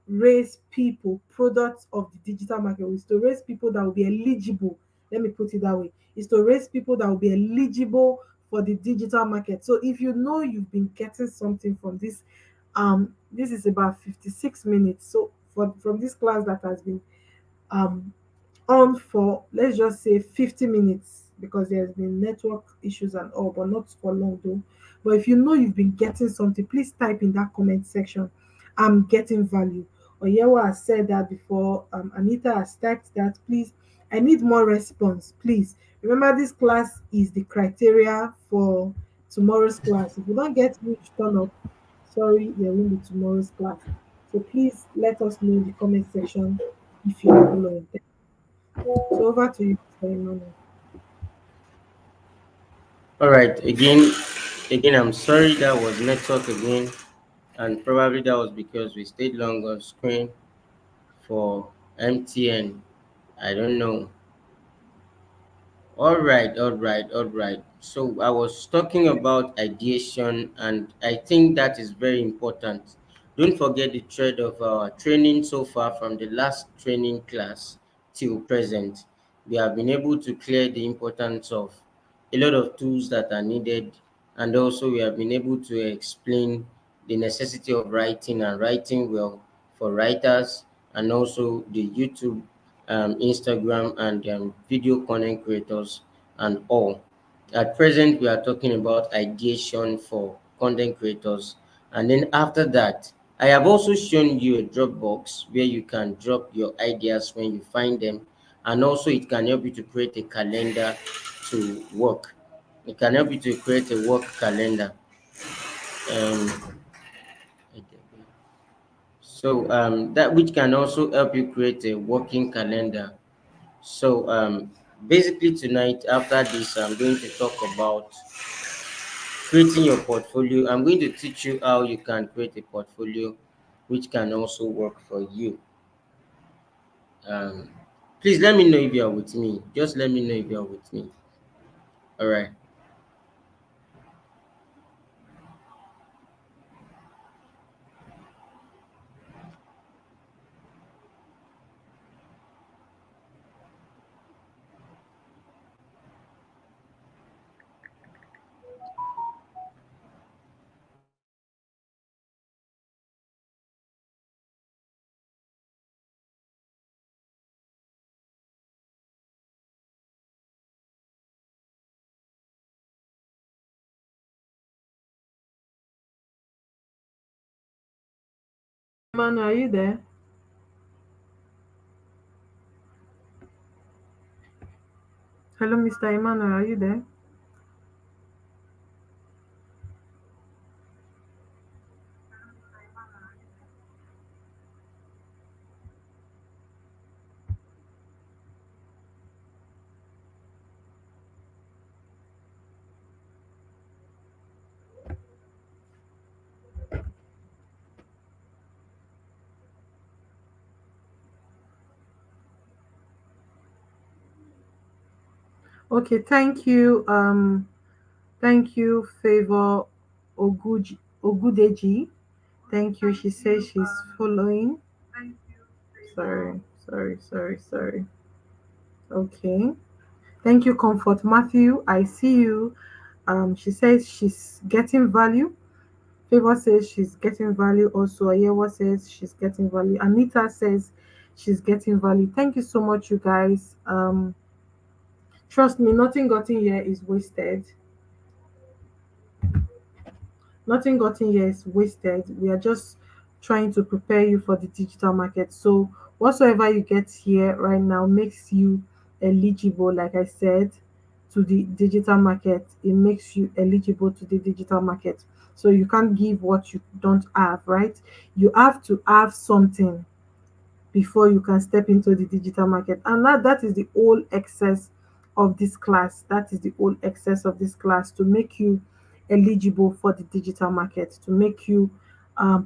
raise people, products of the digital market, is to raise people that will be eligible. Let me put it that way. Is to raise people that will be eligible for the digital market. So if you know you've been getting something from this, this is about 56 minutes. So from this class that has been um on for, let's just say, 50 minutes, because there's been network issues and all, but not for long though. But if you know you've been getting something, please type in that comment section, I'm getting value. Oyewa has said that before. Anita has typed that. Please, I need more response. Please remember, this class is the criteria for tomorrow's class. If you don't get which turn up, sorry, there won't be tomorrow's class. So please let us know in the comment section if you are following. So over to you, Mr. Emmanuel. All right, again, I'm sorry that was network again, and probably that was because we stayed long on screen for MTN. I don't know. All right. So I was talking about ideation, and I think that is very important. Don't forget the thread of our training so far from the last training class till present. We have been able to clear the importance of a lot of tools that are needed, and also we have been able to explain the necessity of writing and writing well for writers, and also the YouTube, Instagram, and video content creators and all. At present, we are talking about ideation for content creators. And then after that, I have also shown you a Dropbox where you can drop your ideas when you find them. And also, it can help you to create a calendar to work. It can help you to create a work calendar. Um, that which can also help you create a working calendar. So basically tonight after this, I'm going to talk about creating your portfolio. I'm going to teach you how you can create a portfolio which can also work for you. Um, Please let me know if you are with me. Just let me know if you are with me. All right. Emmanuel, are you there? Hello, Mr. Emmanuel, are you there? Okay, thank you. Thank you, Favor Ogudeji. Thank you. She says she's following. Sorry, sorry. Okay. Thank you, Comfort Matthew. I see you. She says she's getting value. Favor says she's getting value. Also, Ayewa says she's getting value. Anita says she's getting value. Thank you so much, you guys. Trust me, nothing gotten here is wasted. Nothing gotten here is wasted. We are just trying to prepare you for the digital market. So whatsoever you get here right now makes you eligible, like I said, to the digital market. It makes you eligible to the digital market. So you can't give what you don't have, right? You have to have something before you can step into the digital market. And that is the whole excess of this class. That is the whole excess of this class, to make you eligible for the digital market, to make you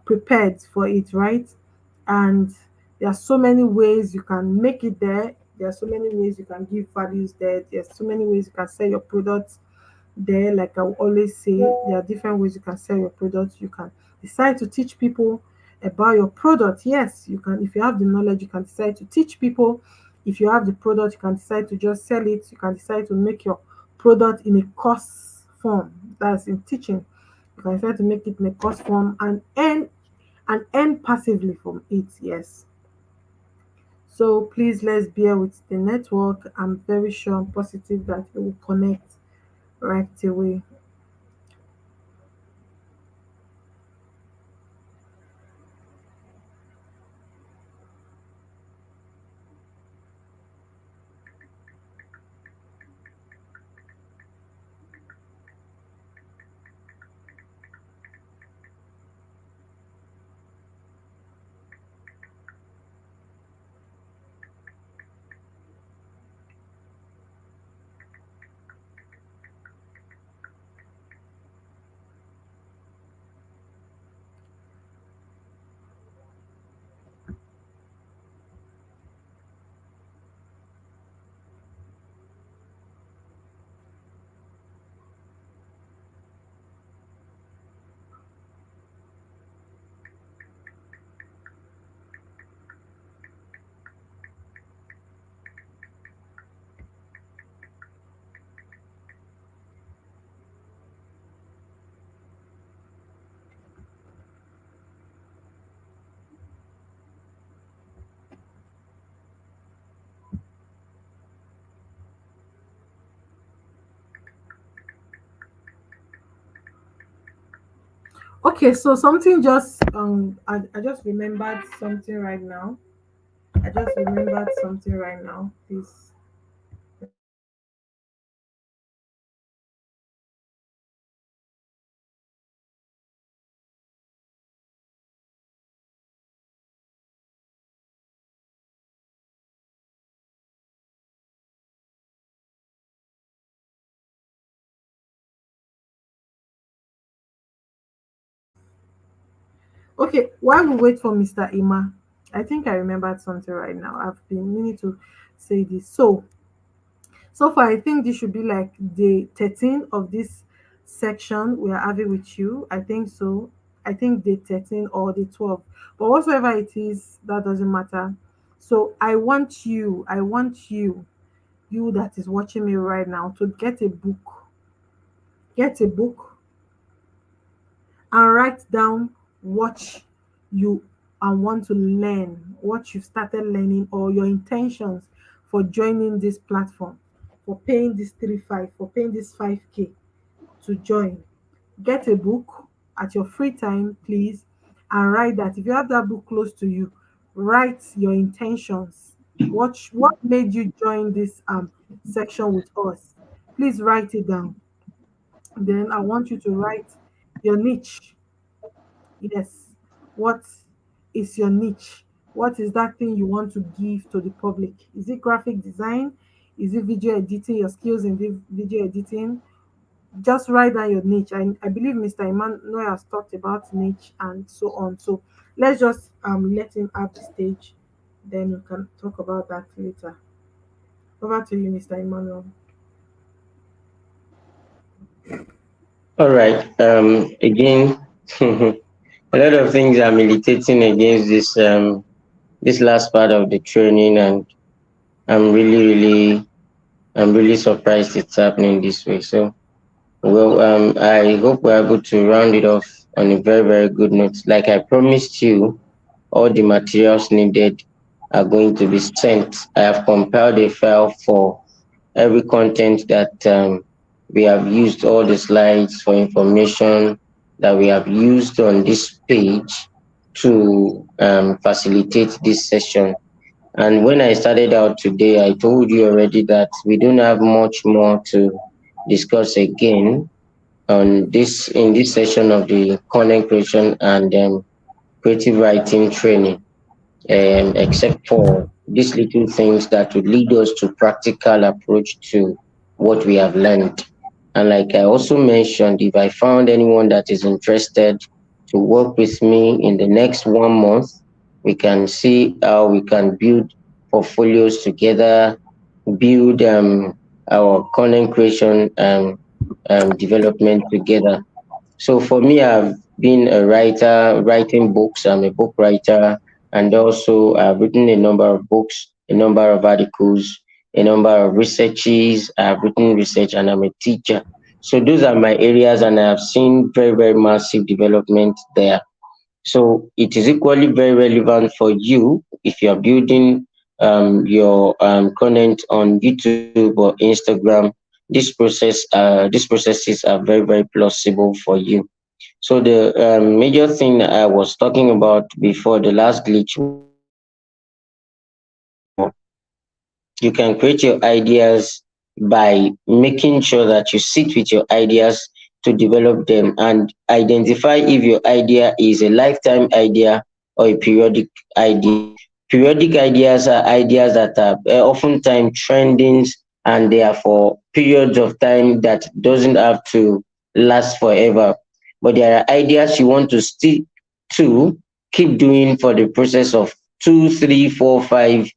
prepared for it, right? And there are so many ways you can make it there. There are so many ways you can give values there. There's so many ways you can sell your products there. Like I will always say, there are different ways you can sell your products. You can decide to teach people about your product. Yes, you can. If you have the knowledge, you can decide to teach people. If you have the product, you can decide to just sell it. You can decide to make your product in a course form. That's in teaching. You can decide to make it in a course form and earn passively from it. Yes. So please, let's bear with the network. I'm very sure and positive that it will connect right away. Okay, so something just I just remembered something right now. I just remembered something right now. Please. Okay, while we wait for Mr. Ima, I think I remembered something right now. I've been meaning to say this. So far, I think this should be like the 13 of this section we are having with you. I think so. I think the 13 or the 12. But whatsoever it is, that doesn't matter. So I want you, you that is watching me right now, to get a book. Get a book and write down what you and want to learn, what you started learning, or your intentions for joining this platform, for paying this 3-5, for paying this 5K to join. Get a book at your free time, please, and write that. If you have that book close to you, write your intentions. What made you join this section with us? Please write it down. Then I want you to write your niche. Yes. What is your niche? What is that thing you want to give to the public? Is it graphic design? Is it video editing, your skills in video editing? Just write down your niche. I believe Mr. Emmanuel has talked about niche and so on. So let's just let him have the stage. Then we can talk about that later. Over to you, Mr. Emmanuel. All right. Again, a lot of things are militating against this last part of the training, and I'm I'm really surprised it's happening this way. So, well, I hope we're able to round it off on a very good note. Like I promised you, all the materials needed are going to be sent. I have compiled a file for every content that we have used, all the slides for information that we have used on this page to facilitate this session. And when I started out today, I told you already that we don't have much more to discuss again on this in this session of the content creation and creative writing training, except for these little things that would lead us to practical approach to what we have learned. And like I also mentioned, if I found anyone that is interested to work with me in the next 1 month, we can see how we can build portfolios together, build our content creation development together. So for me, I've been a writer, writing books. I'm a book writer, and also I've written a number of books, a number of articles, a number of researches. I've written research, and I'm a teacher. So those are my areas, and I've seen very, very massive development there. So it is equally very relevant for you if you are building your content on YouTube or Instagram. These processes are very, very plausible for you. So the major thing I was talking about before the last glitch was you can create your ideas by making sure that you sit with your ideas to develop them and identify if your idea is a lifetime idea or a periodic idea. Periodic ideas are ideas that are oftentimes trending, and they are for periods of time that doesn't have to last forever. But there are ideas you want to stick to, keep doing for the process of 2, 3, 4, 5,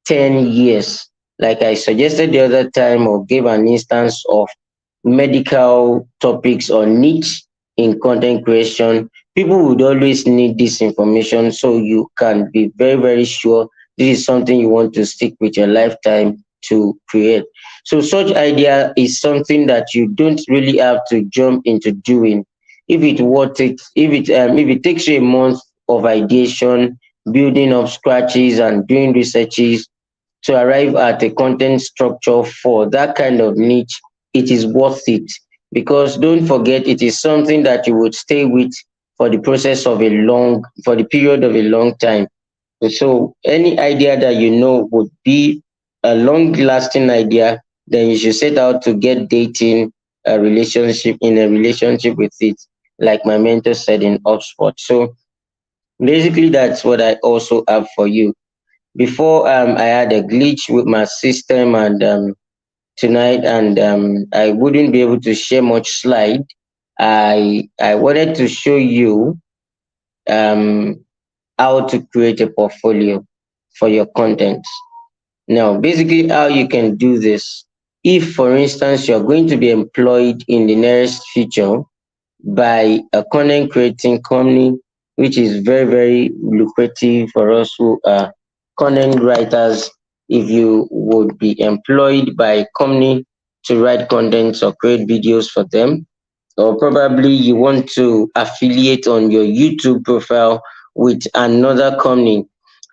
10 years. Like I suggested the other time or gave an instance of medical topics or niche in content creation, people would always need this information. So you can be very, very sure this is something you want to stick with your lifetime to create. So such idea is something that you don't really have to jump into doing. If it takes you a month of ideation, building up scratches and doing researches to arrive at a content structure for that kind of niche, it is worth it. Because don't forget, it is something that you would stay with for the period of a long time. So any idea that you know would be a long lasting idea, then you should set out to get dating a relationship with it, like my mentor said in Oxford. So basically that's what I also have for you. Before I had a glitch with my system, and tonight, and I wouldn't be able to share much slide. I wanted to show you um how to create a portfolio for your content. Now, basically, how you can do this: if, for instance, you're going to be employed in the nearest future by a content creating company, which is very, very lucrative for us who are content writers. If you would be employed by a company to write contents or create videos for them, or probably you want to affiliate on your YouTube profile with another company.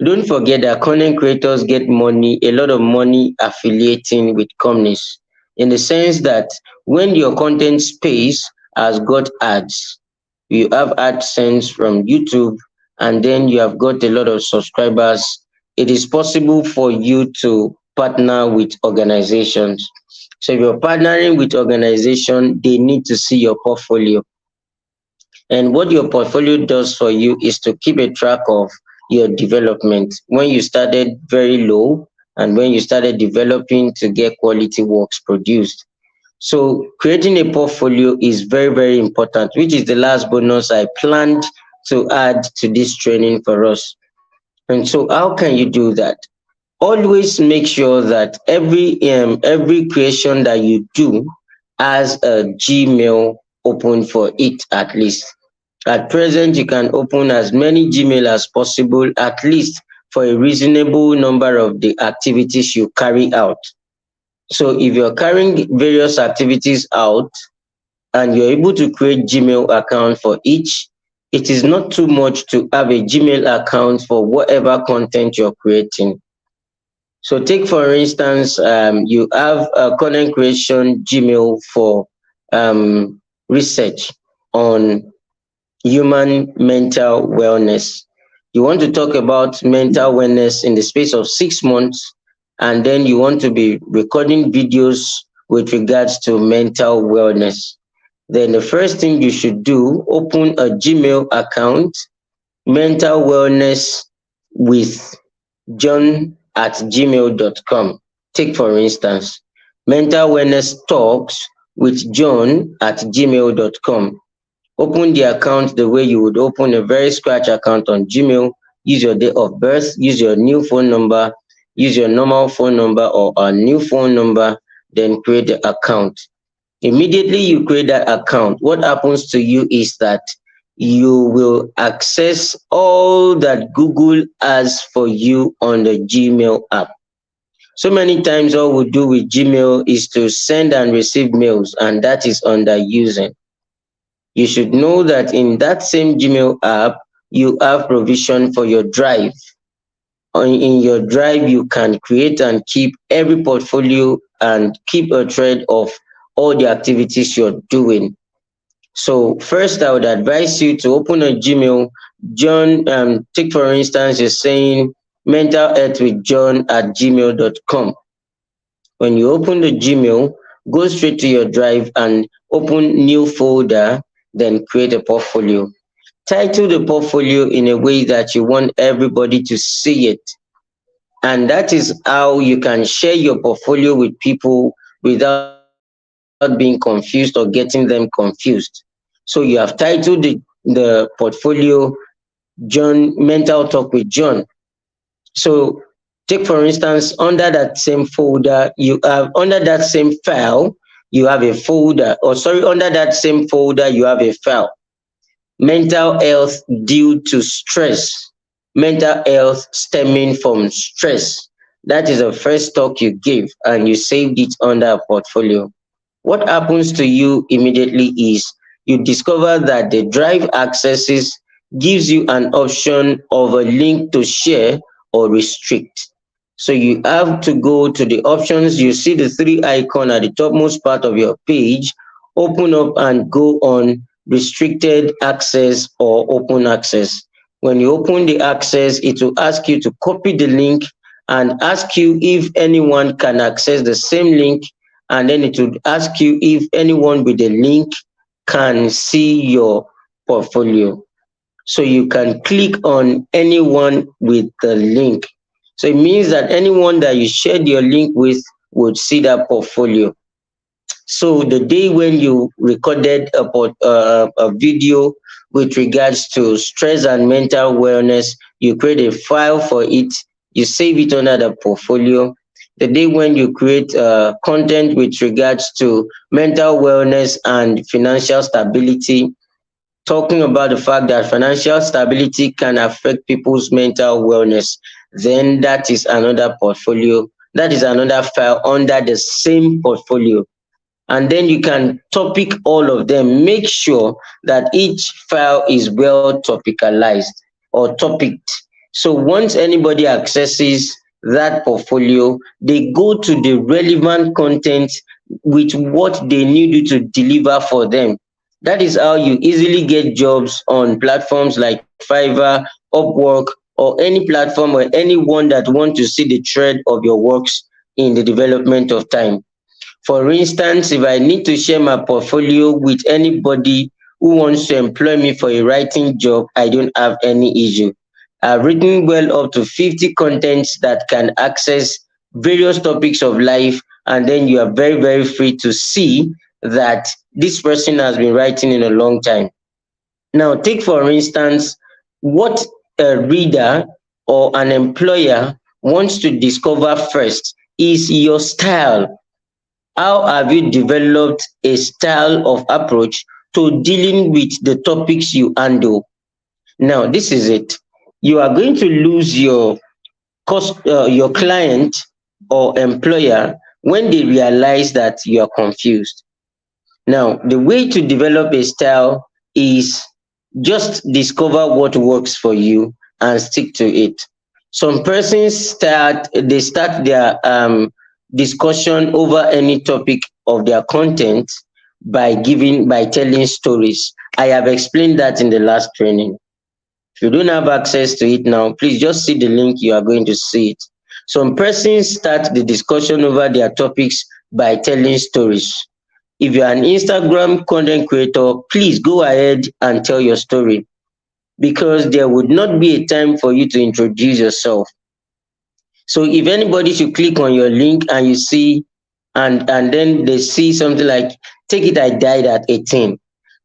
Don't forget that content creators get money, a lot of money affiliating with companies, in the sense that when your content space has got ads, you have AdSense from YouTube, and then you have got a lot of subscribers, it is possible for you to partner with organizations. So if you're partnering with organization, they need to see your portfolio. And what your portfolio does for you is to keep a track of your development. When you started very low and when you started developing to get quality works produced. So creating a portfolio is very, very important, which is the last bonus I planned to add to this training for us. And so how can you do that? Always make sure that every creation that you do has a Gmail open for it at least. At present, you can open as many Gmail as possible, at least for a reasonable number of the activities you carry out. So if you're carrying various activities out and you're able to create Gmail account for each, it is not too much to have a Gmail account for whatever content you're creating. So take for instance, you have a content creation Gmail for research on human mental wellness. You want to talk about mental wellness in the space of 6 months, and then you want to be recording videos with regards to mental wellness. Then the first thing you should do, open a Gmail account, mental wellness with john@gmail.com. Take for instance, mental wellness talks with john@gmail.com. Open the account the way you would open a very scratch account on Gmail. Use your date of birth, use your new phone number, use your normal phone number or a new phone number, then create the account. Immediately you create that account, what happens to you is that you will access all that Google has for you on the Gmail app. So many times all we do with Gmail is to send and receive mails, and that is under using. You should know that in that same Gmail app, you have provision for your drive. In your drive, you can create and keep every portfolio and keep a thread of all the activities you're doing. So first, I would advise you to open a Gmail. John, take for instance, you're saying mental health with John at gmail.com. When you open the Gmail, go straight to your drive and open new folder, then create a portfolio. Title the portfolio in a way that you want everybody to see it. And that is how you can share your portfolio with people without being confused or getting them confused. So you have titled the portfolio John Mental Talk with John. So take for instance, under that same folder, you have under that same file, you have a folder, or sorry, under that same folder, you have a file. Mental health due to stress, mental health stemming from stress. That is the first talk you give, and you saved it under a portfolio. What happens to you immediately is you discover that the drive accesses gives you an option of a link to share or restrict. So you have to go to the options. You see the three icon at the topmost part of your page. Open up and go on restricted access or open access. When you open the access, it will ask you to copy the link and ask you if anyone can access the same link, and then it would ask you if anyone with the link can see your portfolio. So you can click on anyone with the link. So it means that anyone that you shared your link with would see that portfolio. So the day when you recorded a video with regards to stress and mental wellness, you create a file for it, you save it under the portfolio. The day when you create content with regards to mental wellness and financial stability, talking about the fact that financial stability can affect people's mental wellness, then that is another portfolio. That is another file under the same portfolio, and then you can topic all of them. Make sure that each file is well topicalized or topicked. So once anybody accesses that portfolio, they go to the relevant content with what they need you to deliver for them. That is how you easily get jobs on platforms like Fiverr, Upwork, or any platform or anyone that want to see the thread of your works in the development of time. For instance, if I need to share my portfolio with anybody who wants to employ me for a writing job, I don't have any issue. I've written well up to 50 contents that can access various topics of life, and then you are very, very free to see that this person has been writing in a long time. Now, take for instance what a reader or an employer wants to discover first is your style. How have you developed a style of approach to dealing with the topics you handle? Now, this is it. You are going to lose your client or employer when they realize that you are confused. Now, the way to develop a style is just discover what works for you and stick to it. Some persons start their discussion over any topic of their content by telling stories. I have explained that in the last training. If you don't have access to it now, please just see the link, you are going to see it. Some persons start the discussion over their topics by telling stories. If you're an Instagram content creator, please go ahead and tell your story, because there would not be a time for you to introduce yourself. So if anybody should click on your link and you see, and then they see something like, take it, I died at 18.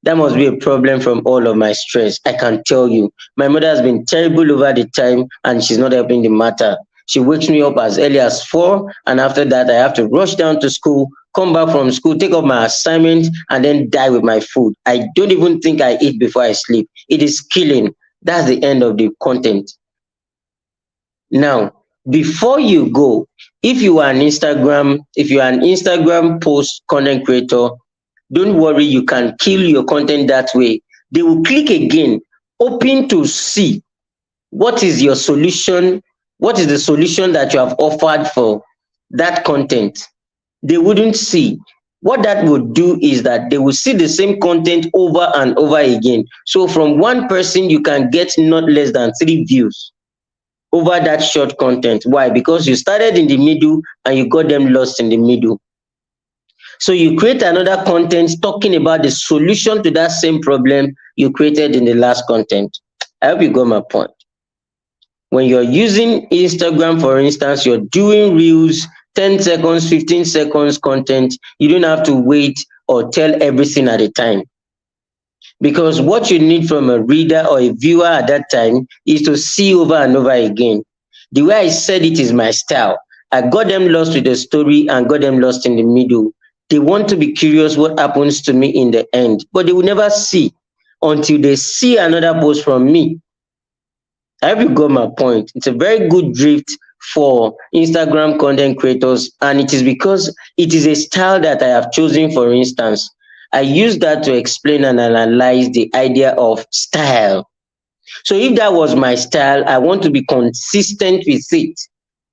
That must be a problem from all of my stress. I can tell you. My mother has been terrible over the time and she's not helping the matter. She wakes me up as early as 4, and after that I have to rush down to school, come back from school, take up my assignment, and then die with my food. I don't even think I eat before I sleep. It is killing. That's the end of the content. Now, before you go, if you are an Instagram post content creator, don't worry, you can kill your content that way. They will click again, open to see what is your solution, what is the solution that you have offered for that content. They wouldn't see. What that would do is that they will see the same content over and over again. So from one person, you can get not less than 3 views over that short content. Why? Because you started in the middle and you got them lost in the middle. So you create another content talking about the solution to that same problem you created in the last content. I hope you got my point. When you're using Instagram, for instance, you're doing reels, 10 seconds, 15 seconds content, you don't have to wait or tell everything at a time. Because what you need from a reader or a viewer at that time is to see over and over again. The way I said it is my style. I got them lost with the story and got them lost in the middle. They want to be curious what happens to me in the end, but they will never see until they see another post from me. I hope you got my point. It's a very good drift for Instagram content creators, and it is because it is a style that I have chosen. For instance, I use that to explain and analyze the idea of style. So if that was my style, I want to be consistent with it.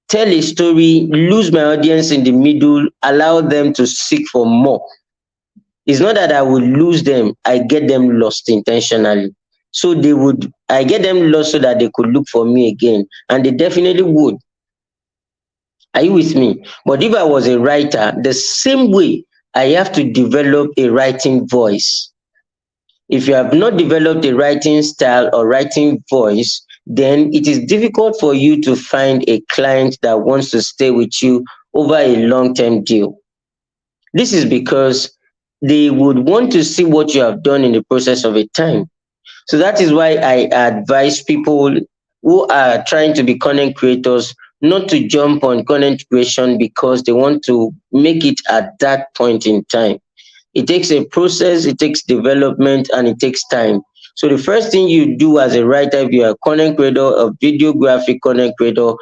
Tell a story, lose my audience in the middle, allow them to seek for more. It's not that I would lose them, I get them lost intentionally. So I get them lost so that they could look for me again, and they definitely would. Are you with me? But if I was a writer, the same way I have to develop a writing voice. If you have not developed a writing style or writing voice, then it is difficult for you to find a client that wants to stay with you over a long-term deal. This is because they would want to see what you have done in the process of a time. So that is why I advise people who are trying to be content creators not to jump on content creation because they want to make it at that point in time. It takes a process, it takes development, and it takes time. So the first thing you do as a writer, if you're a content creator, a videographic content creator,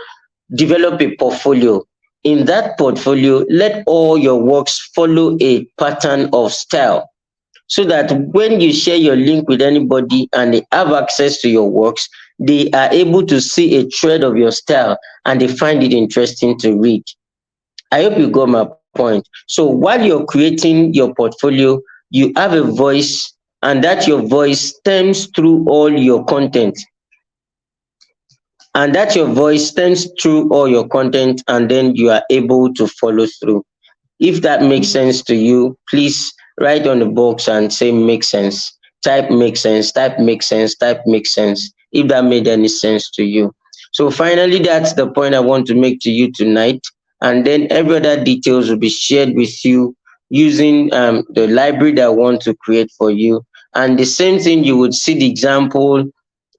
develop a portfolio. In that portfolio, let all your works follow a pattern of style so that when you share your link with anybody and they have access to your works, they are able to see a thread of your style and they find it interesting to read. I hope you got my point. So while you're creating your portfolio, you have a voice, and that your voice stems through all your content. And that your voice stems through all your content, and then you are able to follow through. If that makes sense to you, please write on the box and say make sense. Type make sense, type make sense, type make sense. If that made any sense to you. So finally, that's the point I want to make to you tonight. And then every other details will be shared with you using the library that I want to create for you. And the same thing, you would see the example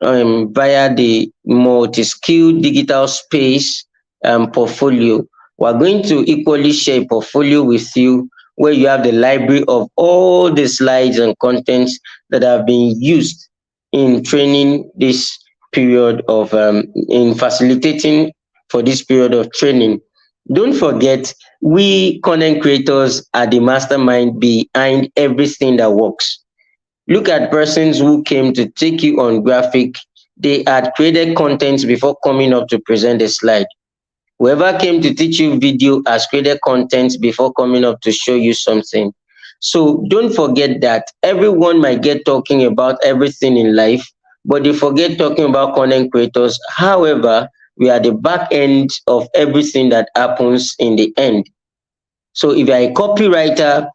via the Multiskill Digital Space portfolio. We're going to equally share a portfolio with you where you have the library of all the slides and contents that have been used in training this period of in facilitating for this period of training. Don't forget, we content creators are the mastermind behind everything that works. Look at persons who came to take you on graphic. They had created content before coming up to present a slide. Whoever came to teach you video has created content before coming up to show you something. So don't forget that everyone might get talking about everything in life, but they forget talking about content creators. However, we are the back end of everything that happens in the end. So if you're a copywriter,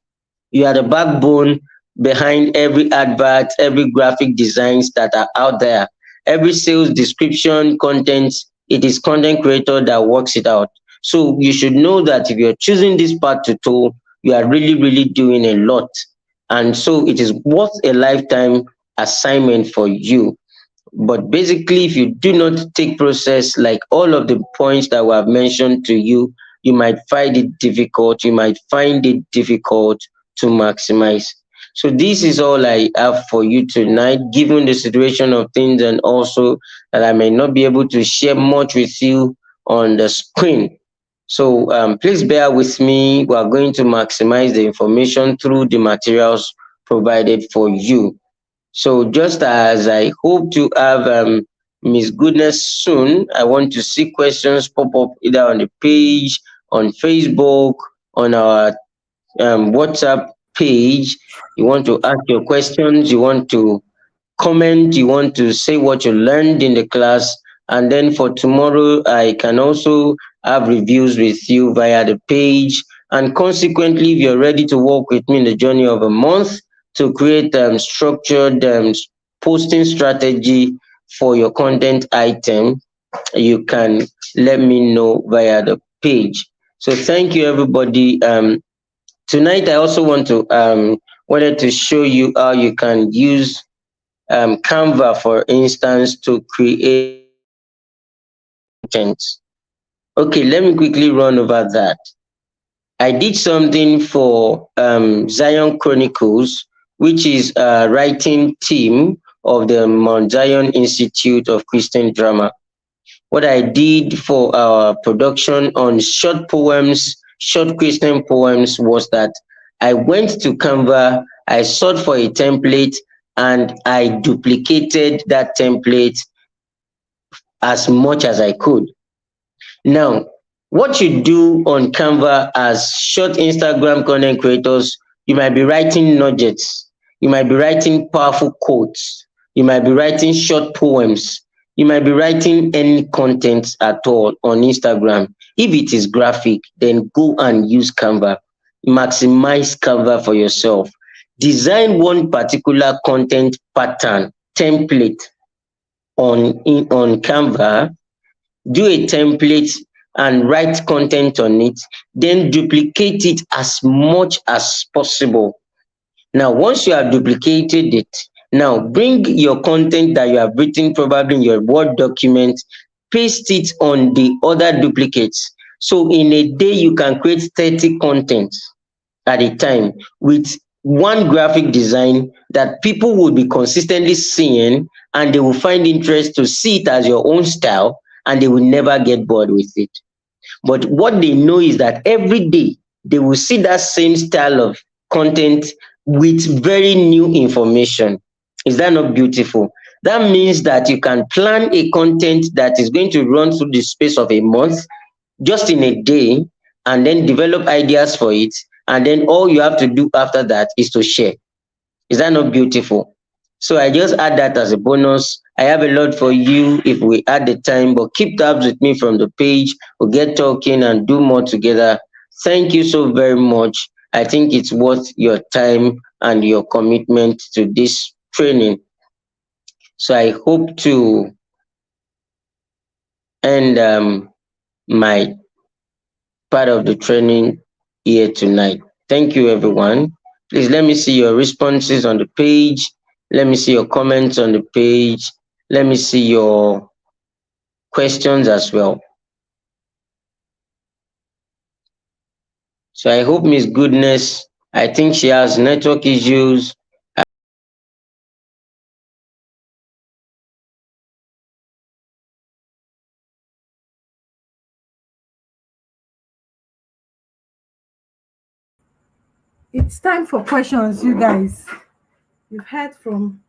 you are the backbone behind every advert, every graphic designs that are out there, every sales description, content. It is content creator that works it out. So you should know that if you're choosing this path to tool, you are really, really doing a lot. And so it is worth a lifetime assignment for you. But basically, if you do not take process, like all of the points that we have mentioned to you, you might find it difficult. You might find it difficult to maximize. So this is all I have for you tonight, given the situation of things, and also that I may not be able to share much with you on the screen. So please bear with me. We are going to maximize the information through the materials provided for you. So just as I hope to have Miss Goodness soon, I want to see questions pop up either on the page, on Facebook, on our WhatsApp page. You want to ask your questions, you want to comment, you want to say what you learned in the class. And then for tomorrow, I can also have reviews with you via the page. And consequently, if you're ready to work with me in the journey of a month to create structured posting strategy for your content item, you can let me know via the page. So thank you, everybody. Tonight, I also wanted to show you how you can use Canva, for instance, to create content. Okay, let me quickly run over that. I did something for Zion Chronicles, which is a writing team of the Mount Zion Institute of Christian Drama. What I did for our production on short poems, short Christian poems, was that I went to Canva, I sought for a template, and I duplicated that template as much as I could. Now, what you do on Canva as short Instagram content creators, you might be writing nuggets, you might be writing powerful quotes, you might be writing short poems, you might be writing any content at all on Instagram. If it is graphic, then go and use Canva. Maximize Canva for yourself. Design one particular content pattern, template on Canva, do a template and write content on it, then duplicate it as much as possible. Now, once you have duplicated it, now bring your content that you have written probably in your Word document, paste it on the other duplicates. So in a day, you can create 30 content at a time with one graphic design that people will be consistently seeing, and they will find interest to see it as your own style, and they will never get bored with it. But what they know is that every day they will see that same style of content with very new information. Is that not beautiful? That means that you can plan a content that is going to run through the space of a month just in a day, and then develop ideas for it. And then all you have to do after that is to share. Is that not beautiful? So I just add that as a bonus. I have a lot for you if we add the time, but keep tabs with me from the page. We'll get talking and do more together. Thank you so very much. I think it's worth your time and your commitment to this training. So I hope to end my part of the training here tonight. Thank you, everyone. Please let me see your responses on the page. Let me see your comments on the page. Let me see your questions as well. So I hope Miss Goodness, I think she has network issues. It's time for questions, you guys. You've heard from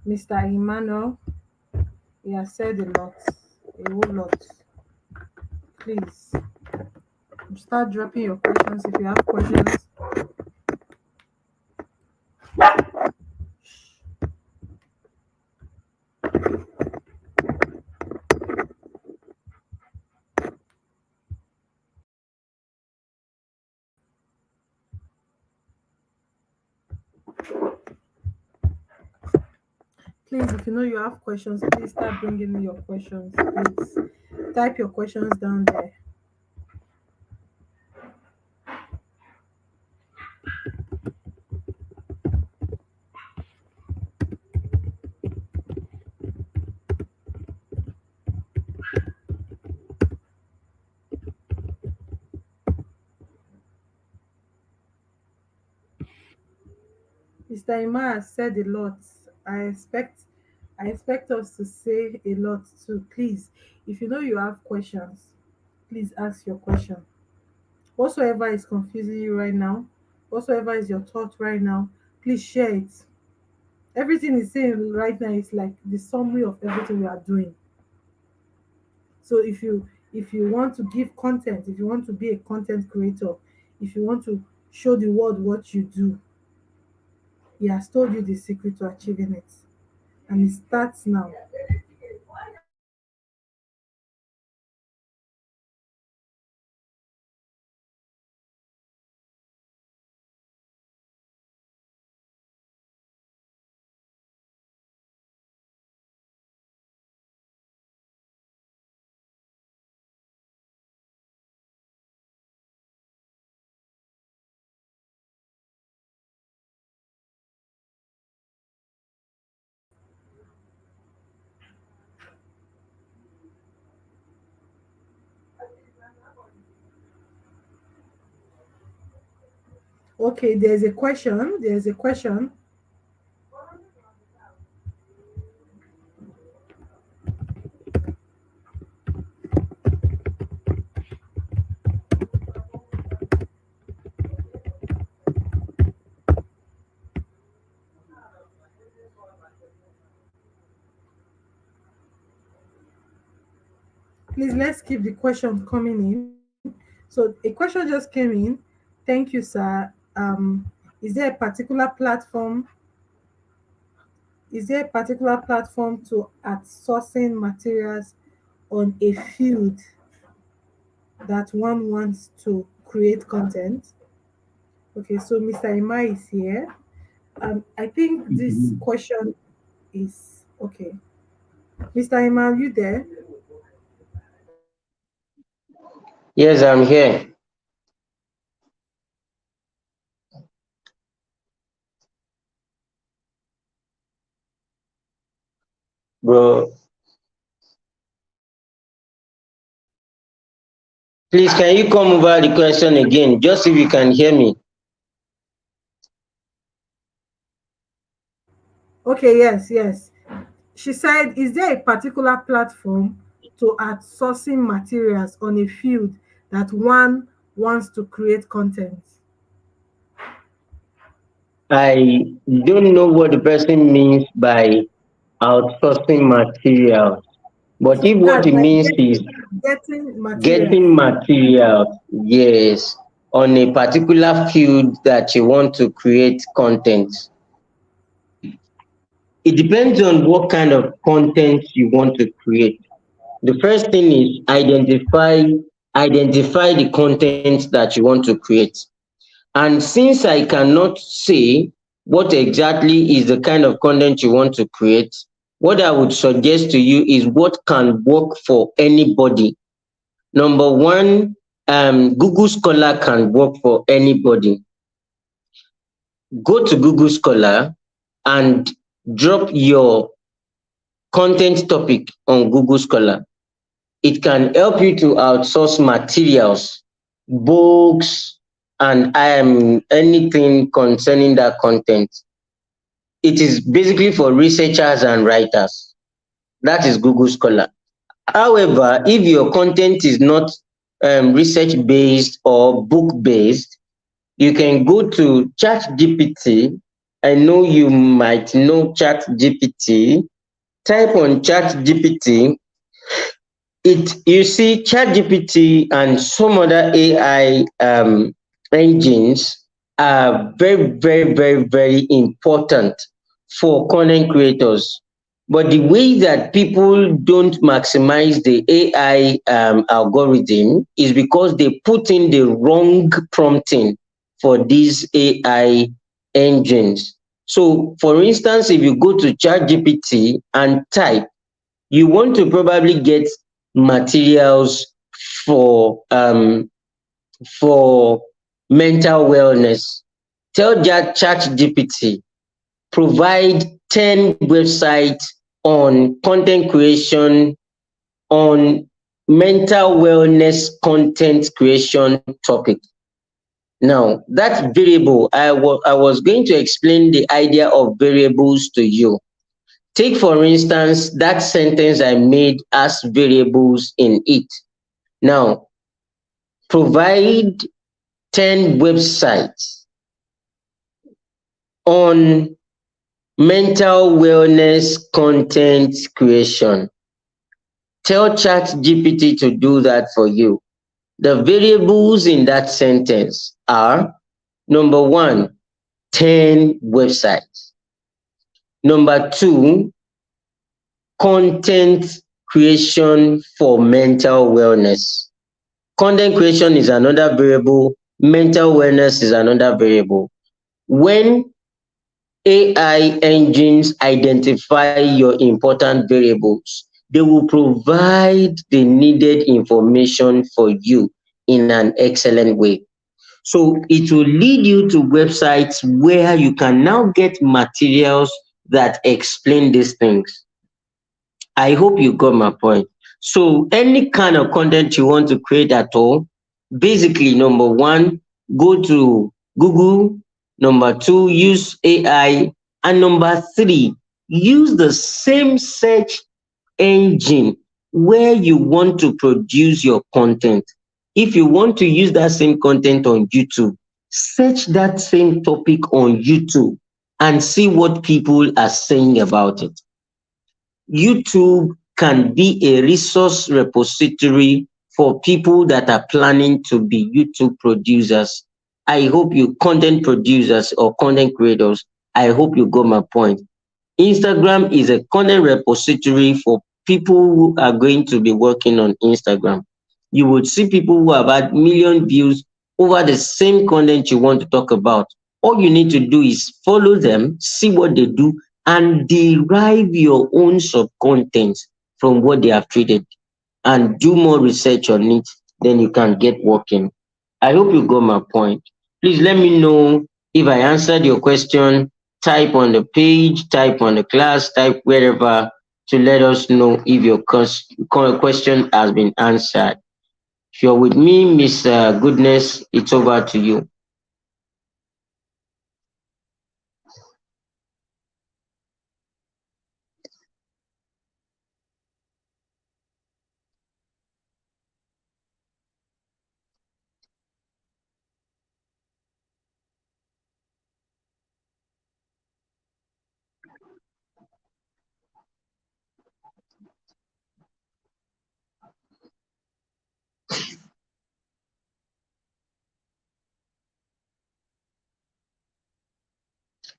Mr. Emmanuel. He has said a lot, a whole lot. Please start dropping your questions if you have questions. Please, if you know you have questions, please start bringing me your questions. Please type your questions down there. Mr. Ima has said a lot. I expect I expect us to say a lot too. Please, if you know you have questions, please ask your question. Whatsoever is confusing you right now, whatsoever is your thought right now, please share it. Everything is saying right now is like the summary of everything we are doing. So if you want to give content, if you want to be a content creator, if you want to show the world what you do, he has told you the secret to achieving it. And it starts now. Okay, there's a question. There's a question. Please let's keep the question coming in. So a question just came in. Thank you, sir. Is there a particular platform? Is there a particular platform to outsourcing materials on a field that one wants to create content? Okay, so Mr. Ima is here. I think this question is okay. Mr. Ima, are you there? Yes, I'm here. Bro, please can you come over the question again? Just if you can hear me. Okay, yes, yes. She said, is there a particular platform to outsourcing materials on a field that one wants to create content? I don't know what the person means by outsourcing materials, but if what That's it like means is getting materials. getting materials, yes, on a particular field that you want to create content. It depends on what kind of content you want to create. The first thing is identify the content that you want to create. And since I cannot say what exactly is the kind of content you want to create, what I would suggest to you is what can work for anybody. Number one, Google Scholar can work for anybody. Go to Google Scholar and drop your content topic on Google Scholar. It can help you to outsource materials, books, and anything concerning that content. It is basically for researchers and writers. That is Google Scholar. However, if your content is not research based or book based, you can go to ChatGPT. I know you might know ChatGPT. Type on ChatGPT. You see ChatGPT and some other AI engines are very, very, very, very important for content creators. But the way that people don't maximize the AI algorithm is because they put in the wrong prompting for these AI engines. So, for instance, if you go to ChatGPT and type, you want to probably get materials for um, for mental wellness. Tell that ChatGPT provide 10 websites on content creation, on mental wellness content creation topic. Now, that variable, I was going to explain the idea of variables to you. Take, for instance, that sentence I made as variables in it. Now, provide 10 websites on mental wellness content creation. Tell ChatGPT to do that for you. The variables in that sentence are: number one, 10 websites. Number two, content creation for mental wellness. Content creation is another variable, mental wellness is another variable. When AI engines identify your important variables, they will provide the needed information for you in an excellent way. So it will lead you to websites where you can now get materials that explain these things. I hope you got my point. So any kind of content you want to create at all, basically, number one, go to Google. Number two, use AI. And number three, use the same search engine where you want to produce your content. If you want to use that same content on YouTube, search that same topic on YouTube and see what people are saying about it. YouTube can be a resource repository for people that are planning to be YouTube producers. I hope you content producers or content creators, I hope you got my point. Instagram is a content repository for people who are going to be working on Instagram. You would see people who have had million views over the same content you want to talk about. All you need to do is follow them, see what they do, and derive your own sub content from what they have created, and do more research on it. Then you can get working. I hope you got my point. Please let me know if I answered your question. Type on the page, type on the class, type wherever to let us know if your question has been answered. If you're with me, Miss Goodness, it's over to you.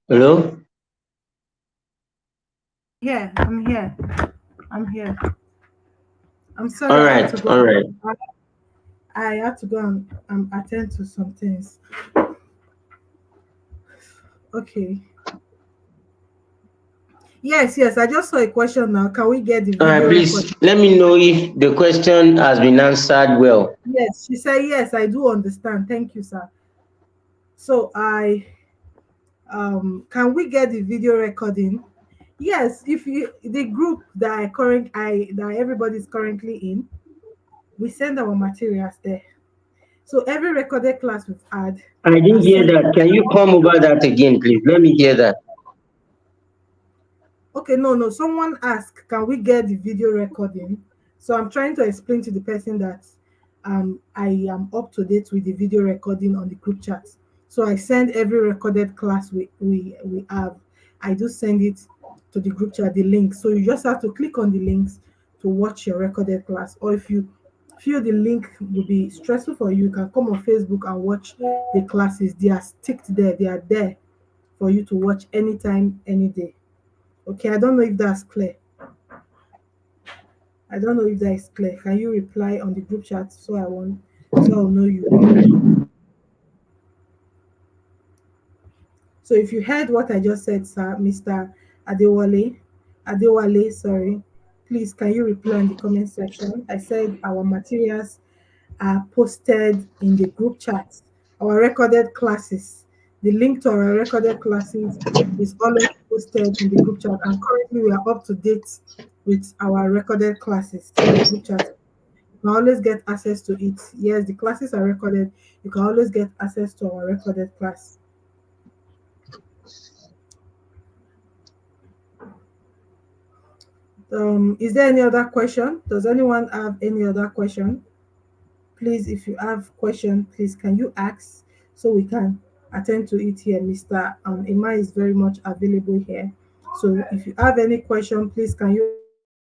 Hello? Yeah, I'm here. I'm here. I'm sorry, All I had right, to go. all right. I had to go and attend to some things. Okay. Yes, yes. I just saw a question now. Can we get the All right, video record? please let me know if the question has been answered well. Yes, she said yes. I do understand. Thank you, sir. So I can we get the video recording? Yes, if you the group that that everybody's currently in, we send our materials there. So every recorded class we've had I are didn't hear sent. that. Can you come over that again, please? Let me hear that. Okay, no, no. Someone asked, can we get the video recording? So I'm trying to explain to the person that I am up to date with the video recording on the group chat. So I send every recorded class we have. I do send it to the group chat, the link. So you just have to click on the links to watch your recorded class. Or if you feel the link will be stressful for you, you can come on Facebook and watch the classes. They are sticked there. They are there for you to watch anytime, any day. Okay, I don't know if that's clear. I don't know if that is clear. Can you reply on the group chat so I'll know you? So if you heard what I just said, sir, Mr. Adewale, sorry, please can you reply in the comment section? I said our materials are posted in the group chat. Our recorded classes, the link to our recorded classes is always posted in the group chat. And currently we are up to date with our recorded classes in the group chat. can always get access to it. Yes, the classes are recorded. You can always get access to our recorded class. Is there any other question? Does anyone have any other question? Please, if you have question, please can you ask so we can attend to it here. Mr. Emma is very much available here. So if you have any question, please can you ask so that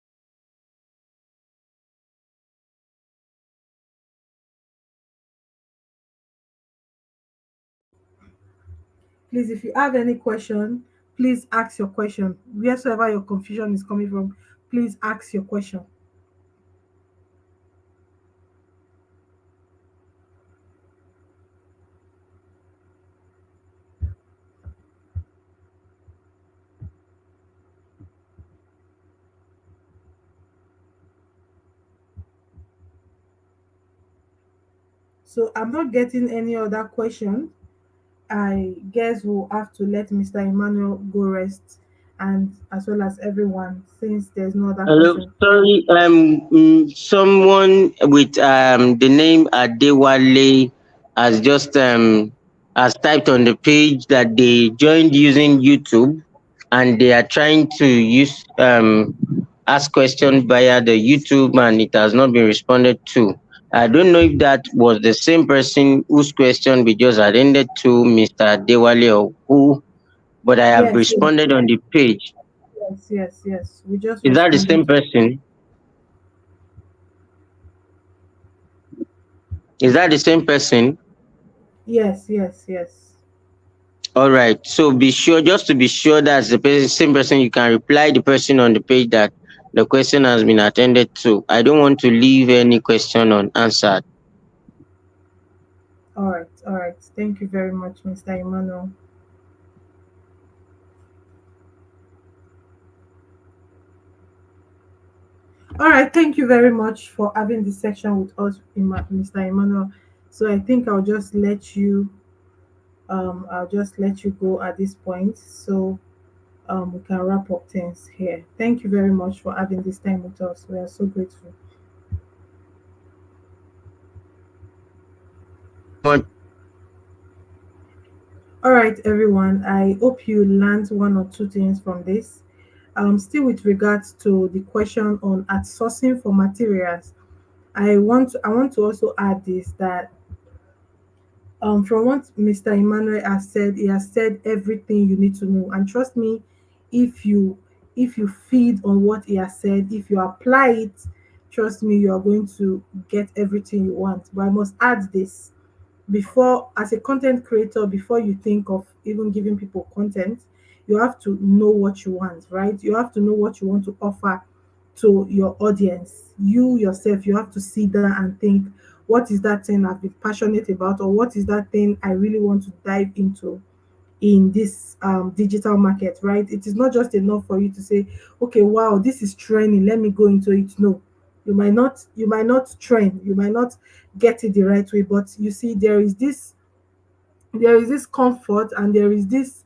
we can attend to it. Please, if you have any question, please ask your question. Wheresoever your confusion is coming from, please ask your question. So I'm not getting any other question. I guess we'll have to let Mr. Emmanuel go rest, and as well as everyone, since there's no other Hello, question. sorry. Someone with the name Adewale has just has typed on the page that they joined using YouTube, and they are trying to use ask questions via the YouTube, and it has not been responded to. I don't know if that was the same person whose question we just attended to, Mr. Adewale, or who, but I have Yes, yes, responded on the page. yes, yes, yes. We just Is that the responded. same person? Is that the same person? Yes, yes, yes. All right. So be sure, just to be sure that's the same person, you can reply the person on the page that the question has been attended to. I don't want to leave any question unanswered. All right, all right. Thank you very much, Mr. Emmanuel. All right, thank you very much for having this section with us, Mr. Emmanuel. So I think I'll just let you go at this point. So we can wrap up things here. Thank you very much for having this time with us. We are so grateful. Much. All right, everyone. I hope you learned one or two things from this. Still with regards to the question on outsourcing for materials, I want to also add this that from what Mr. Emmanuel has said, he has said everything you need to know. And trust me, if you if you feed on what he has said, if you apply it, trust me, you are going to get everything you want. But I must add this before, as a content creator, before you think of even giving people content, you have to know what you want, right? You have to know what you want to offer to your audience. You yourself, you have to sit down and think, what is that thing I've been passionate about, or what is that thing I really want to dive into in this digital market, right? It is not just enough for you to say, okay, wow, this is trending, let me go into it. No, you might not trend, you might not get it the right way, but you see, there is this comfort, and there is this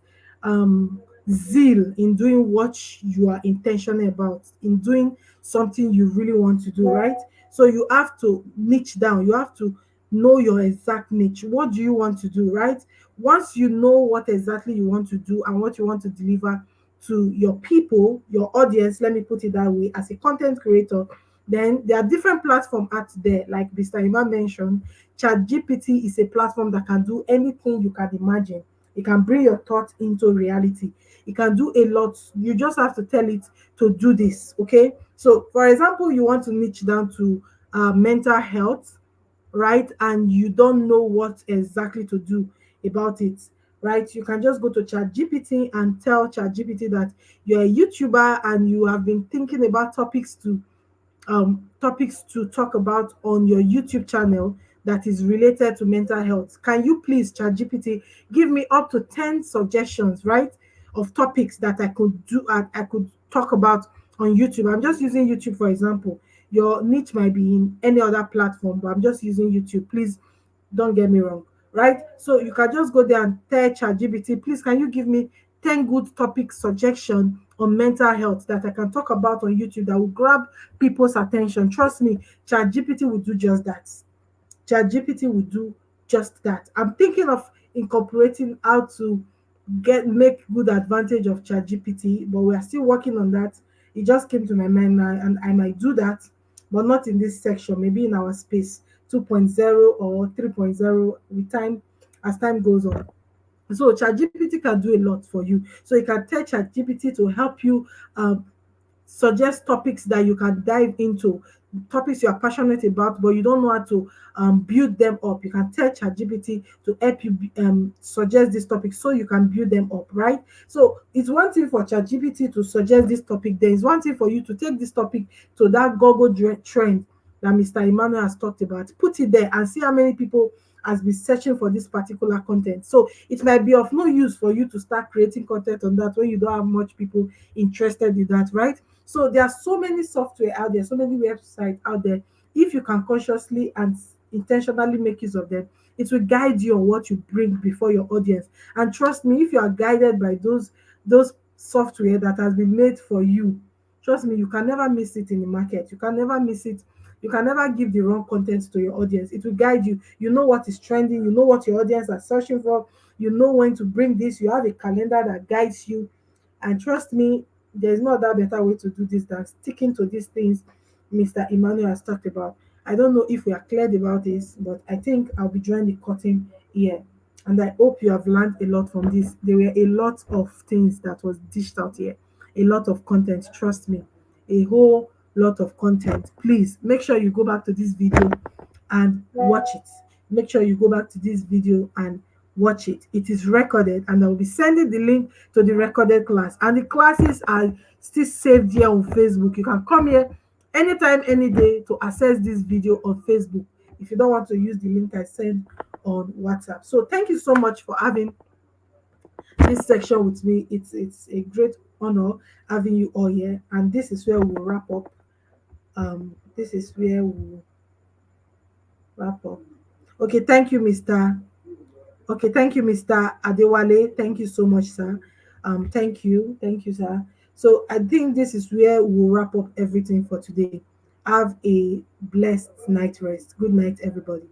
zeal in doing what you are intentional about, in doing something you really want to do, right? So you have to niche down, you have to know your exact niche. What do you want to do, right? Once you know what exactly you want to do and what you want to deliver to your people, your audience, let me put it that way, as a content creator, then there are different platforms out there, like Mr. Iman mentioned. ChatGPT is a platform that can do anything you can imagine. It can bring your thoughts into reality. It can do a lot. You just have to tell it to do this. Okay. So, for example, you want to niche down to mental health, right? And you don't know what exactly to do about it, right? You can just go to ChatGPT and tell ChatGPT that you're a YouTuber and you have been thinking about topics to talk about on your YouTube channel that is related to mental health. Can you please, ChatGPT, give me up to 10 suggestions, right, of topics that I could talk about on YouTube? I'm just using YouTube for example. Your niche might be in any other platform, but I'm just using YouTube. Please don't get me wrong, right? So you can just go there and tell ChatGPT, please, can you give me 10 good topic suggestion on mental health that I can talk about on YouTube that will grab people's attention. Trust me, ChatGPT will do just that. ChatGPT will do just that. I'm thinking of incorporating how to get make good advantage of ChatGPT, but we are still working on that. It just came to my mind now, and I might do that, but not in this section, maybe in our space 2.0 or 3.0 with time as time goes on. So ChatGPT can do a lot for you. So you can tell ChatGPT to help you um, suggest topics that you can dive into, topics you are passionate about, but you don't know how to build them up. You can tell ChatGPT to help you suggest this topic so you can build them up, right? So it's one thing for ChatGPT to suggest this topic. There is one thing for you to take this topic to that Google trend that Mr. Emmanuel has talked about. Put it there and see how many people has been searching for this particular content. So it might be of no use for you to start creating content on that when you don't have much people interested in that, right? So there are so many software out there, so many websites out there. If you can consciously and intentionally make use of them, it will guide you on what you bring before your audience. And trust me, if you are guided by those software that has been made for you, trust me, you can never miss it in the market. You can never miss it. You can never give the wrong content to your audience. It will guide you. You know what is trending. You know what your audience are searching for. You know when to bring this. You have a calendar that guides you. And trust me, there's no other better way to do this than sticking to these things Mr. Emmanuel has talked about. I don't know if we are cleared about this, but I think I'll be drawing the curtain here. And I hope you have learned a lot from this. There were a lot of things that was dished out here, a lot of content. Trust me, a whole lot of content. Please make sure you go back to this video and watch it. Make sure you go back to this video and watch it. It is recorded, and I will be sending the link to the recorded class. And the classes are still saved here on Facebook. You can come here anytime, any day to access this video on Facebook if you don't want to use the link I sent on WhatsApp. So thank you so much for having this section with me. It's a great honor having you all here. And this is where we'll wrap up. This is where we'll wrap up. Okay, thank you, Mr. Okay, thank you, Mr. Adewale. Thank you so much, sir. Thank you, sir. So I think this is where we'll wrap up everything for today. Have a blessed night rest. Good night, everybody.